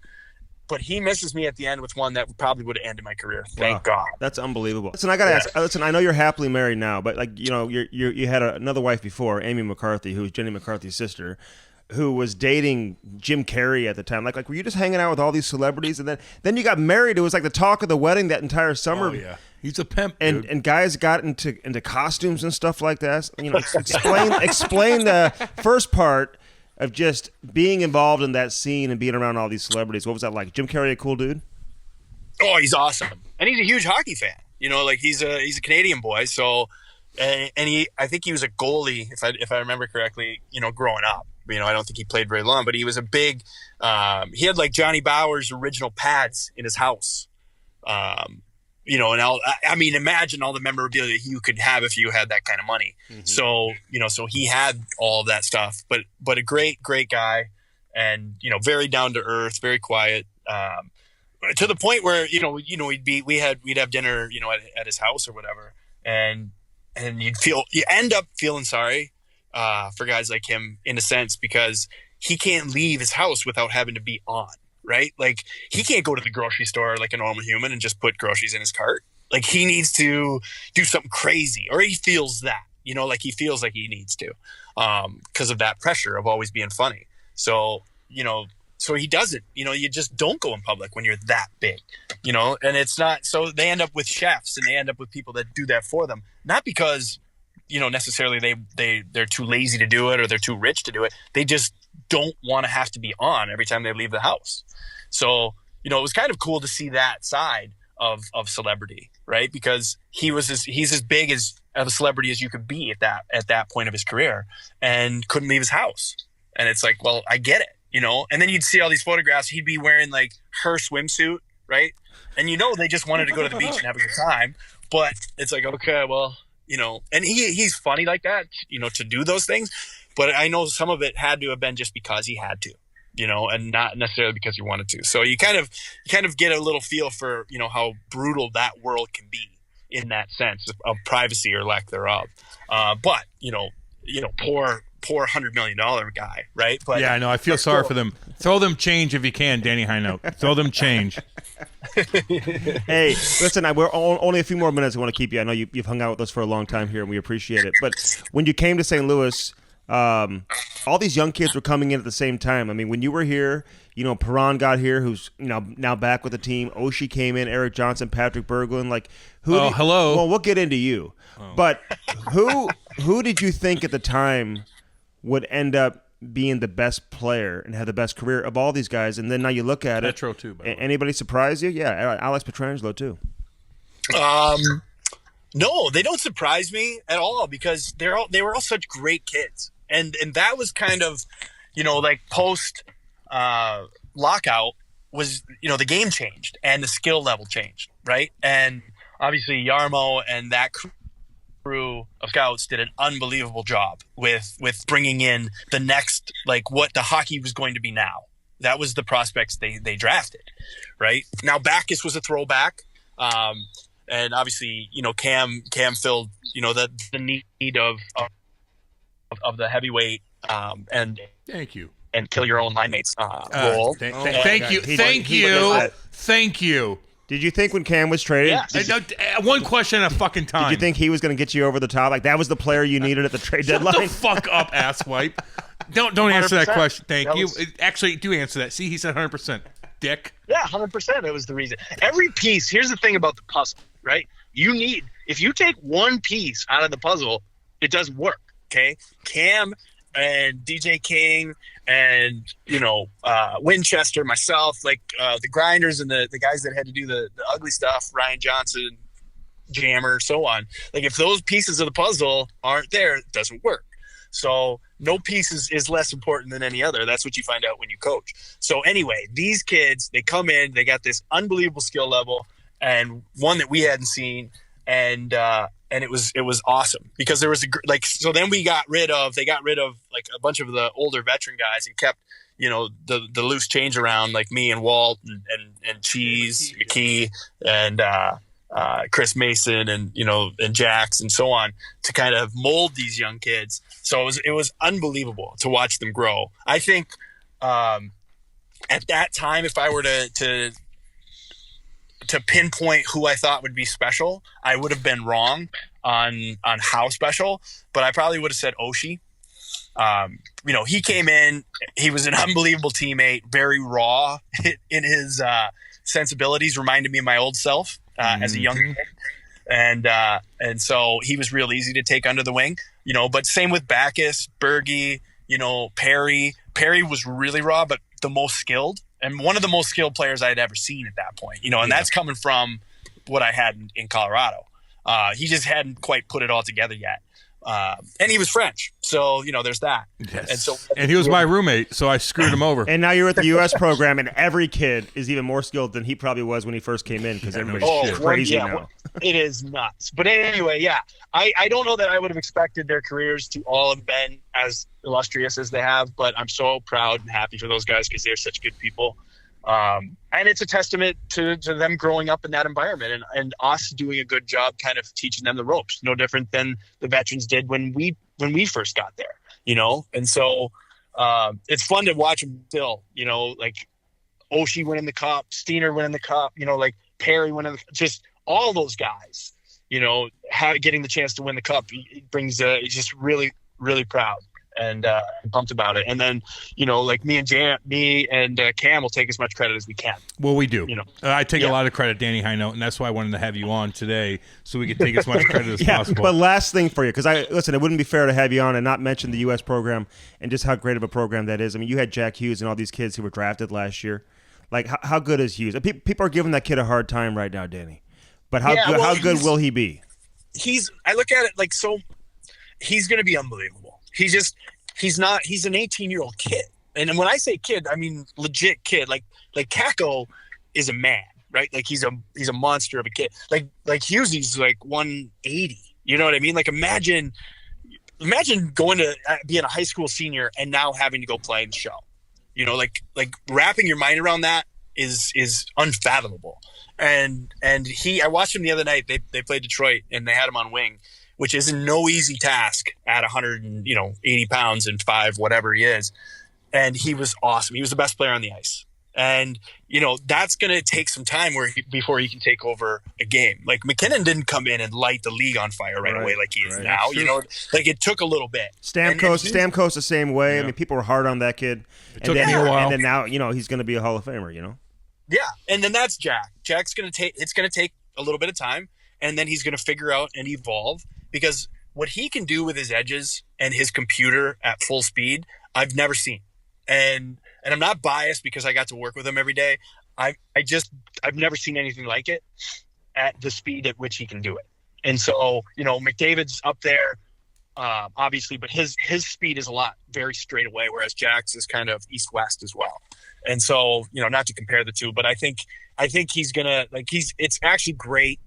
but he misses me at the end with one that probably would have ended my career. Thank God. That's unbelievable. Listen, I gotta ask. Listen, I know you're happily married now, but like you had another wife before, Amy McCarthy, who's Jenny McCarthy's sister, who was dating Jim Carrey at the time. Like were you just hanging out with all these celebrities, and then you got married? It was like the talk of the wedding that entire summer. Oh yeah, he's a pimp, dude. And guys got into costumes and stuff like that. You know, explain the first part of just being involved in that scene and being around all these celebrities. What was that like? Jim Carrey, a cool dude? Oh, he's awesome, and he's a huge hockey fan. You know, like he's a Canadian boy. So, and I think he was a goalie, if I remember correctly. You know, growing up. You know, I don't think he played very long, but he was a big. He had like Johnny Bauer's original pads in his house. You know, and I mean, imagine all the memorabilia you could have if you had that kind of money. Mm-hmm. So, you know, so he had all of that stuff, but a great guy, and you know, very down to earth, very quiet. To the point where we'd have dinner, you know, at his house or whatever, and you end up feeling sorry for guys like him in a sense, because he can't leave his house without having to be on, right? Like he can't go to the grocery store like a normal human and just put groceries in his cart. Like he needs to do something crazy, or he feels that, you know, like he feels like he needs to, because of that pressure of always being funny. So, you know, so he doesn't, you know, you just don't go in public when you're that big, you know, and it's not, so they end up with chefs and they end up with people that do that for them, not because, you know, necessarily they're too lazy to do it or they're too rich to do it. They just don't want to have to be on every time they leave the house. So, you know, it was kind of cool to see that side of celebrity, right? Because he's as big of a celebrity as you could be at that point of his career, and couldn't leave his house. And it's like, well, I get it, you know? And then you'd see all these photographs. He'd be wearing like her swimsuit, right? And you know, they just wanted to go to the beach and have a good time. But it's like, okay, well, you know, and he's funny like that, you know, to do those things. But I know some of it had to have been just because he had to, you know, and not necessarily because he wanted to. So you kind of get a little feel for, you know, how brutal that world can be in that sense of privacy or lack thereof. But you know, poor $100 million guy, right? But yeah, I know. I feel sorry for them. Throw them change if you can, Danny Hinote. Throw them change. Hey, listen, we're only a few more minutes. I want to keep you. I know you've hung out with us for a long time here, and we appreciate it. But when you came to St. Louis, all these young kids were coming in at the same time. I mean, when you were here, you know, Perron got here, who's now back with the team. Oshie came in, Eric Johnson, Patrick Berglund. Like, hello. Well, we'll get into you. Oh. But who did you think at the time would end up being the best player and have the best career of all these guys? And then now you look at Petro too. By the way. Anybody surprise you? Yeah, Alex Pietrangelo too. No, they don't surprise me at all, because they were all such great kids, and that was kind of, you know, like post lockout was, you know, the game changed and the skill level changed, right? And obviously Jarmo and that crew of scouts did an unbelievable job with bringing in the next, like what the hockey was going to be now, That was the prospects they drafted, right? Now Backus was a throwback, and obviously, Cam filled, the need of the heavyweight, and Thank you. and kill your own line mates role. Thank you. Did you think when Cam was traded? Yeah. One question at a fucking time. Did you think he was going to get you over the top? Like that was the player you needed at the trade Shut deadline? the fuck up, asswipe. Don't answer that 100%. question. Thank That you. was- Actually, do answer that. See, he said 100%. Dick. Yeah, 100%. That was the reason. Every piece. Here's the thing about the puzzle, right? If you take one piece out of the puzzle, it doesn't work. Okay, Cam and DJ King and Winchester, myself, like the grinders and the guys that had to do the ugly stuff, Ryan Johnson, Jammer, so on. Like if those pieces of the puzzle aren't there, it doesn't work. So no piece is less important than any other. That's what you find out when you coach. So anyway, these kids, they come in, they got this unbelievable skill level and one that we hadn't seen, and it was awesome because there was so then they got rid of like a bunch of the older veteran guys and kept the loose change around, like me and Walt and Cheese McKee and Chris Mason and and Jax and so on, to kind of mold these young kids. So it was unbelievable to watch them grow. I think at that time, if I were to pinpoint who I thought would be special, I would have been wrong on how special, but I probably would have said Oshie. He came in, he was an unbelievable teammate, very raw in his sensibilities, reminded me of my old self as a young kid. And so he was real easy to take under the wing, but same with Backus, Bergie, Perry. Perry was really raw, but the most skilled, and one of the most skilled players I had ever seen at that point, and that's coming from what I had in Colorado. He just hadn't quite put it all together yet. And he was French. So, there's that. Yes. And he was my roommate, so I screwed him over. And now you're at the U.S. program, and every kid is even more skilled than he probably was when he first came in, because everybody's crazy now. It is nuts. But anyway, yeah, I don't know that I would have expected their careers to all have been as illustrious as they have, but I'm so proud and happy for those guys because they're such good people. And it's a testament to them growing up in that environment and us doing a good job kind of teaching them the ropes, no different than the veterans did when we first got there, And so it's fun to watch them still, like Oshie winning the cup, Steiner winning the cup, like Perry winning just all those guys, getting the chance to win the cup. It brings it's just really, really proud. And pumped about it. And then, like me and Cam will take as much credit as we can. Well, we do. I take a lot of credit, Danny Hinote, and that's why I wanted to have you on today, so we could take as much credit as possible. But last thing for you, because it wouldn't be fair to have you on and not mention the U.S. program and just how great of a program that is. I mean, you had Jack Hughes and all these kids who were drafted last year. Like, how good is Hughes? People are giving that kid a hard time right now, Danny. But how good will he be? I look at it like, so he's going to be unbelievable. He's an 18-year-old kid. And when I say kid, I mean legit kid. Like Kako is a man, right? Like he's a monster of a kid. Like Hughesy's like 180. You know what I mean? Like imagine going to being a high school senior and now having to go play in the show. Like wrapping your mind around that is unfathomable. And I watched him the other night. They played Detroit and they had him on wing, which is no easy task at 180 pounds and 5, whatever he is. And he was awesome. He was the best player on the ice. And, that's going to take some time before he can take over a game. Like McKinnon didn't come in and light the league on fire right away like he is now. Like it took a little bit. Stamkos the same way. Yeah. I mean, people were hard on that kid. It took me a while. And then now, he's going to be a Hall of Famer, Yeah. And then that's Jack. Jack's it's going to take a little bit of time. And then he's going to figure out and evolve. Because what he can do with his edges and his computer at full speed, I've never seen. And I'm not biased because I got to work with him every day. I've never seen anything like it at the speed at which he can do it. And so, McDavid's up there, obviously, but his speed is very straight away, whereas Jack's is kind of east-west as well. And so, not to compare the two, but I think he's gonna it's actually great.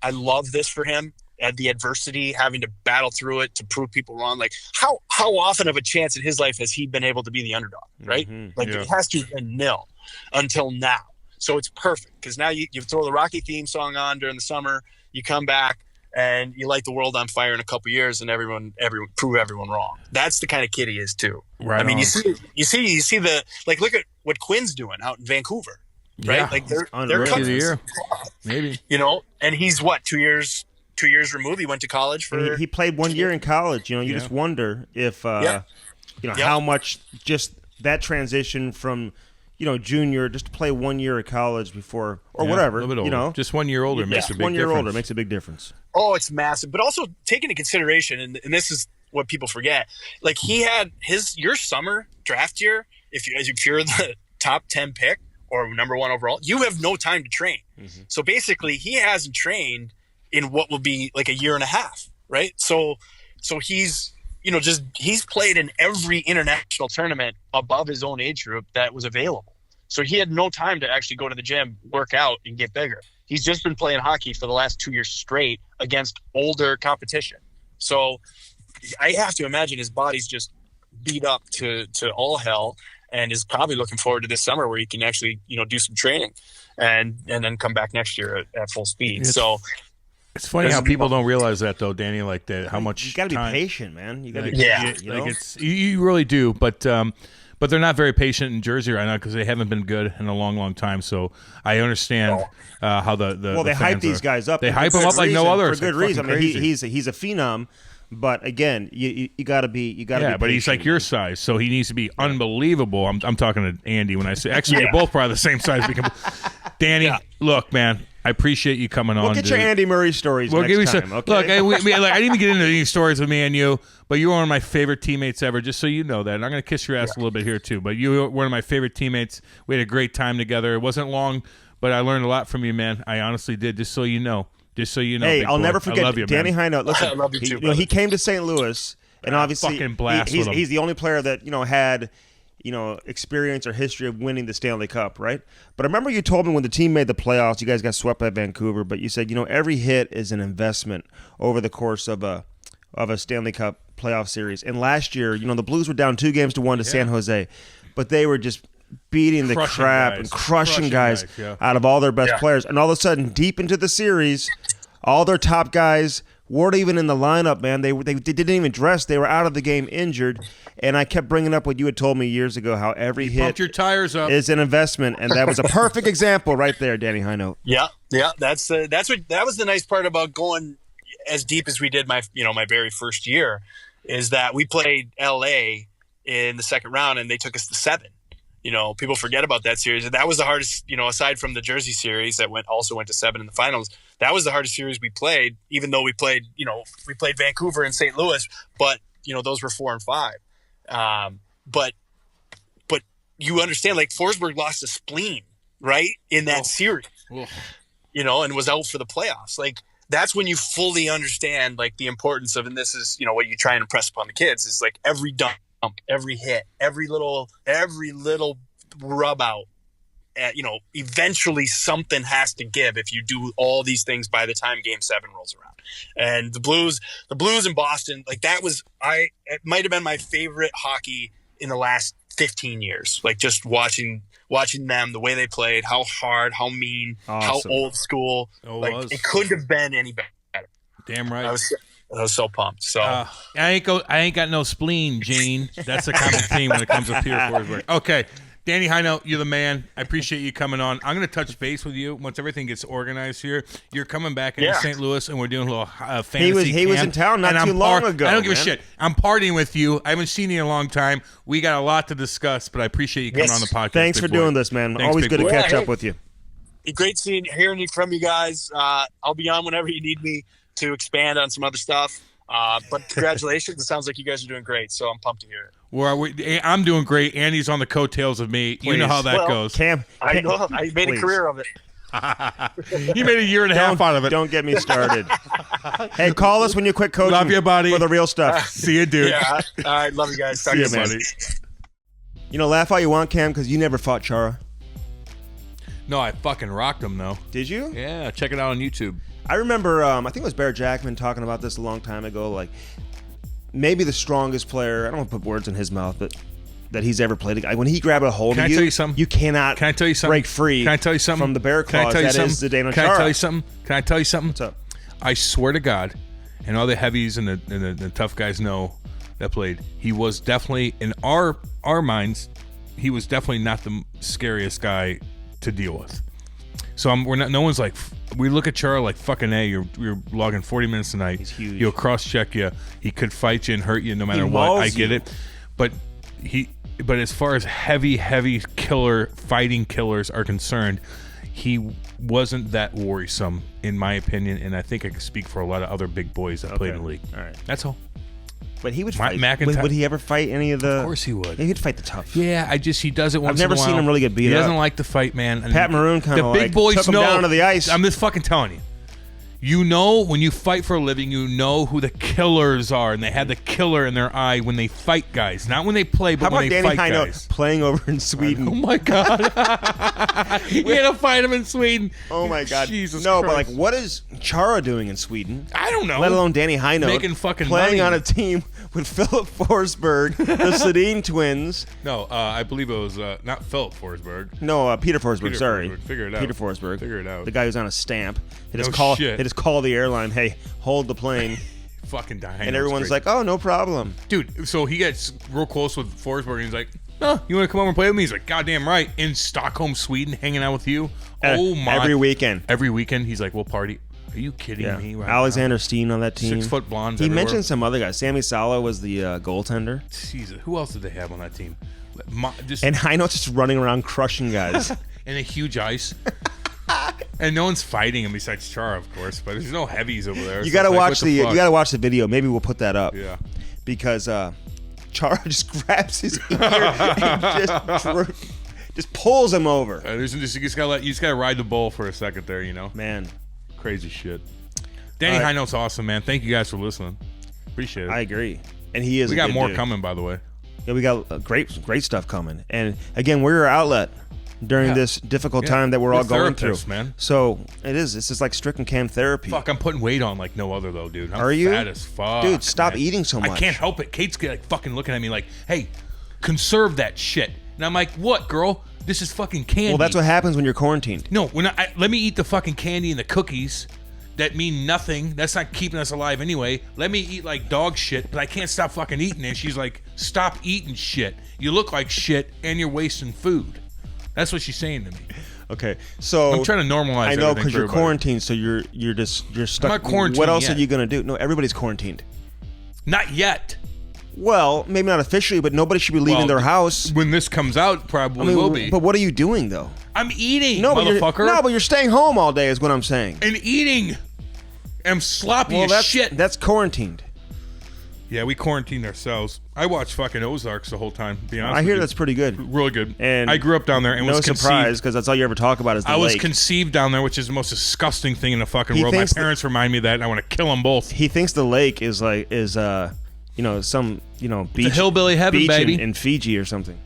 I love this for him. the adversity, having to battle through it to prove people wrong. Like how often of a chance in his life has he been able to be the underdog, right? Like it has to have been nil until now. So it's perfect because now you throw the Rocky theme song on during the summer, you come back and you light the world on fire in a couple years and everyone prove everyone wrong. That's the kind of kid he is too. Right. I mean, you see the, like, look at what Quinn's doing out in Vancouver, right? Yeah. Like they're cousins, maybe, you know, and he's what, 2 years removed. He went to college for. He played 1 year in college. You know, you just wonder if you know how much just that transition from junior just to play 1 year of college before or whatever. You know, just 1 year older makes a big difference. 1 year older makes a big difference. Oh, it's massive. But also take into consideration, and this is what people forget. Like he had your summer draft year. If you're the top 10 pick or number 1 overall, you have no time to train. So basically, he hasn't trained in what will be like a year and a half, right? So he's he's played in every international tournament above his own age group that was available. So he had no time to actually go to the gym, work out, and get bigger. He's just been playing hockey for the last 2 years straight against older competition. So I have to imagine his body's just beat up to all hell, and is probably looking forward to this summer where he can actually do some training and then come back next year at full speed. It's funny how people don't realize that, though, Danny. Like that, how much you got to be patient, man. You got to be patient. You really do, but they're not very patient in Jersey right now because they haven't been good in a long, long time. So I understand how the they hype these guys up. They hype them up like no other for good reason. I mean, he's a phenom. But again, you got to be be but patient. he's like your size, so he needs to be unbelievable. I'm talking to Andy when I say actually they're both probably the same size. Danny, look, man. I appreciate you coming on. We'll get your Andy Murray stories next time. Okay? Look, I didn't get into any stories with me and you, but you were one of my favorite teammates ever, just so you know that. And I'm going to kiss your ass a little bit here, too. But you were one of my favorite teammates. We had a great time together. It wasn't long, but I learned a lot from you, man. I honestly did, just so you know. Hey, I'll never forget Danny Hinote. Listen, I love you too, he came to St. Louis, and obviously he's the only player that had experience or history of winning the Stanley Cup, right? But I remember you told me when the team made the playoffs, you guys got swept by Vancouver, but you said, every hit is an investment over the course of a Stanley Cup playoff series. And last year, the Blues were down 2-1 to San Jose, but they were just beating the crap and crushing guys out of all their best players. And all of a sudden, deep into the series, all their top guys weren't even in the lineup, man. They didn't even dress. They were out of the game injured. And I kept bringing up what you had told me years ago, how every hit your tires up. is an investment, and that was a perfect example right there, Danny Hinote. Yeah. That was the nice part about going as deep as we did my very first year, is that we played LA in the second round and they took us to 7. People forget about that series. And that was the hardest, aside from the Jersey series that went to 7 in the finals. That was the hardest series we played, even though we played Vancouver and St. Louis, but those were 4 and 5. But you understand, like Forsberg lost a spleen, right, in that series, and was out for the playoffs. Like that's when you fully understand like the importance of, and this is what you try and impress upon the kids is like every dump, every hit, every little rub out. Eventually something has to give if you do all these things by the time Game 7 rolls around. And the Blues in Boston, like it might have been my favorite hockey in the last 15 years. Like just watching them, the way they played, how hard, how mean, how old school. It couldn't have been any better. Damn right. I was so pumped. So I ain't got no spleen, Gene. That's the common theme when it comes to Peter Forsberg. Okay. Danny Hinote, you're the man. I appreciate you coming on. I'm going to touch base with you once everything gets organized here. You're coming back into St. Louis, and we're doing a little fantasy He was in town not too long ago. I don't give a shit. I'm partying with you. I haven't seen you in a long time. We got a lot to discuss, but I appreciate you coming on the podcast. Thanks for doing this, man. Thanks, always good to catch up with you. Great hearing from you guys. I'll be on whenever you need me to expand on some other stuff. But congratulations. It sounds like you guys are doing great, so I'm pumped to hear it. Well, I'm doing great. Andy's on the coattails of me. Please. You know how that goes. Cam, I know. I made a career of it. You made a year and a half out of it. Don't get me started. Hey, call us when you quit coaching. Love you, buddy. For the real stuff. See you, dude. Yeah. All right. Love you guys. Talk See to you, buddy. Laugh all you want, Cam, because you never fought Chara. No, I fucking rocked him, though. Did you? Yeah. Check it out on YouTube. I remember, I think it was Bear Jackman talking about this a long time ago. Like, maybe the strongest player. I don't want to put words in his mouth, but that he's ever played. When he grabbed a hold of you, tell you something? You cannot. Can I tell you something? Break free. Can I tell you something? From the bear claws that is the Zdeno Chara. Can I tell you something? Can I tell you something? What's up? I swear to God, and all the heavies and the tough guys know that played. He was definitely in our minds. He was definitely not the scariest guy to deal with. So we're not. No one's like. We look at Chara like fucking A. You're logging 40 minutes tonight. He's huge. He'll cross check you. He could fight you and hurt you no matter what. I get it, but as far as heavy fighting killers are concerned, he wasn't that worrisome in my opinion, and I think I can speak for a lot of other big boys that played in the league. All right, that's all. But he would fight. McIntyre, would he ever fight any of the? Of course he would. He'd fight the tough. Yeah, he does it once in a while. I've never seen him really get beat up. He doesn't like to fight, man. Pat Maroon kind of the big boys took him know. Down to the ice. I'm just fucking telling you. You know, when you fight for a living, you know who the killers are, and they have the killer in their eye when they fight guys, not when they play, but when they fight Danny Hinote guys. Playing over in Sweden? Oh my God, we had to fight him in Sweden. Oh my God, Jesus no! Christ. But like, what is Chara doing in Sweden? I don't know. Let alone Danny Hinote making fucking playing money. on a team with Philip Forsberg, the Sedin twins. No, I believe it was not Philip Forsberg. No, Peter Forsberg. Sorry, Forsberg. Figure it out. Peter Forsberg. Figure it out. The guy who's on a stamp. They just shit. They just call the airline. Hey, hold the plane. Fucking dying. And everyone's like, oh, no problem. Dude, so he gets real close with Forsberg, and he's like, oh, you want to come over and play with me? He's like, goddamn right. In Stockholm, Sweden, hanging out with you. Oh, my. Every weekend. Every weekend, he's like, we'll party. Are you kidding me? Right Alexander now? Steen on that team. 6 foot blondes He everywhere. mentioned some other guys. Sammy Salo was the goaltender. Jesus, who else did they have on that team? And Hinote's just running around crushing guys. And a huge ice. And no one's fighting him besides Chara, of course. But there's no heavies over there. You gotta watch you gotta watch the video. Maybe we'll put that up. Yeah. Because Chara just grabs his ear and just pulls him over. You just gotta ride the bull for a second there, you know. Man, crazy shit. Danny Hinote's awesome, man. Thank you guys for listening. Appreciate it. I agree. And he is. We got more dude. coming, by the way. Yeah, we got great stuff coming. And again, we're your outlet during this difficult time that we're all going through, man. So it is. This is like Strick and Cam therapy. Fuck, I'm putting weight on like no other though, dude. I'm Are you? fat as fuck, dude? Stop man. eating so much. I can't help it. Kate's like fucking looking at me like, "Hey, conserve that shit." And I'm like, "What, girl? This is fucking candy." Well, that's what happens when you're quarantined. No, let me eat the fucking candy and the cookies. That mean nothing. That's not keeping us alive anyway. Let me eat like dog shit, but I can't stop fucking eating it. She's like, stop eating shit. You look like shit and you're wasting food. That's what she's saying to me. Okay, so I'm trying to normalize. I know because you're quarantined, so you're stuck. I'm not quarantined what else yet. are you gonna do? No, everybody's quarantined. Not yet. Well, maybe not officially, but nobody should be leaving their house. When this comes out, probably will be. But what are you doing though? I'm eating, motherfucker. But you're staying home all day, is what I'm saying. And eating. I'm sloppy as shit. That's quarantined. Yeah, we quarantined ourselves. I watched fucking Ozarks the whole time. To be honest, I hear that's pretty good. Really good. And I grew up down there and was conceived. No surprise, because that's all you ever talk about is the lake. I was conceived down there, which is the most disgusting thing in the fucking world. My parents remind me of that, and I want to kill them both. He thinks the lake is like some beach, it's a hillbilly heaven, beach baby, in Fiji or something.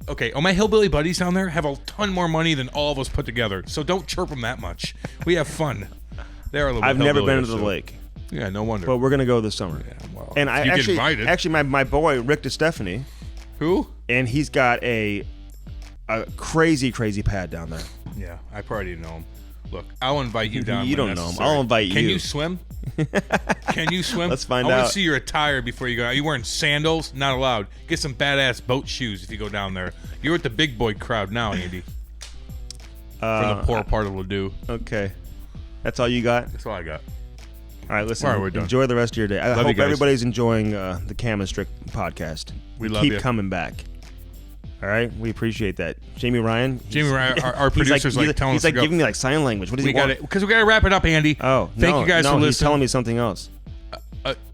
Okay, my hillbilly buddies down there have a ton more money than all of us put together, so don't chirp them that much. We have fun. They're a little. I've never been to the lake. Yeah, no wonder. But we're gonna go this summer. Yeah, well, and I actually my boy Rick DeStefani. Who? And he's got a crazy pad down there. Yeah, I probably know him. Look, I'll invite you down. You don't know him. I'll invite you. Can you swim? Can you swim? Let's find out. I want out. to see your attire before you go. Are you wearing sandals? Not allowed. Get some badass boat shoes if you go down there. You're with the big boy crowd now, Andy. For the poor part of Ladue. Okay. That's all you got? That's all I got. All right, listen. All right, we're done. Enjoy the rest of your day. I love hope everybody's enjoying the Cam and Strick podcast. We love you. Keep coming back. All right, we appreciate that. Jamie Ryan, our producer's telling us to go. He's like giving me like sign language. What does he want? Because we got to wrap it up, Andy. Oh, thank you guys for listening. He's telling me something else.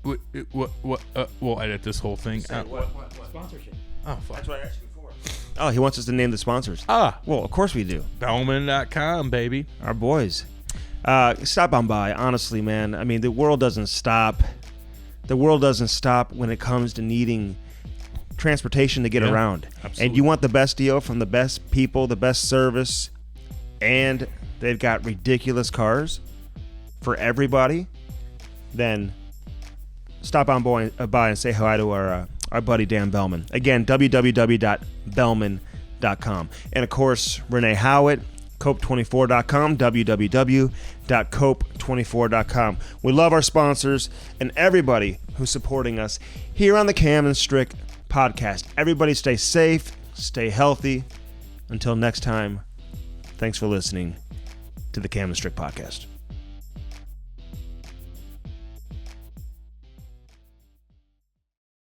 We'll edit this whole thing. What? Sponsorship. Oh, fuck. That's what I asked you before. Oh, he wants us to name the sponsors. Well, of course we do. Bellman.com, baby. Our boys. Stop on by, honestly, man. I mean, the world doesn't stop. The world doesn't stop when it comes to needing transportation to get around. Absolutely. And you want the best deal from the best people, the best service, and they've got ridiculous cars. for everybody, then stop on by and say hi to our buddy Dan Bellman. Again, www.bellman.com. And of course, Renee Howitt, cope24.com, www.cope24.com. We love our sponsors and everybody who's supporting us here on the Cam and Strick Podcast. Everybody stay safe, stay healthy. Until next time, thanks for listening to the Cam and Strick Podcast.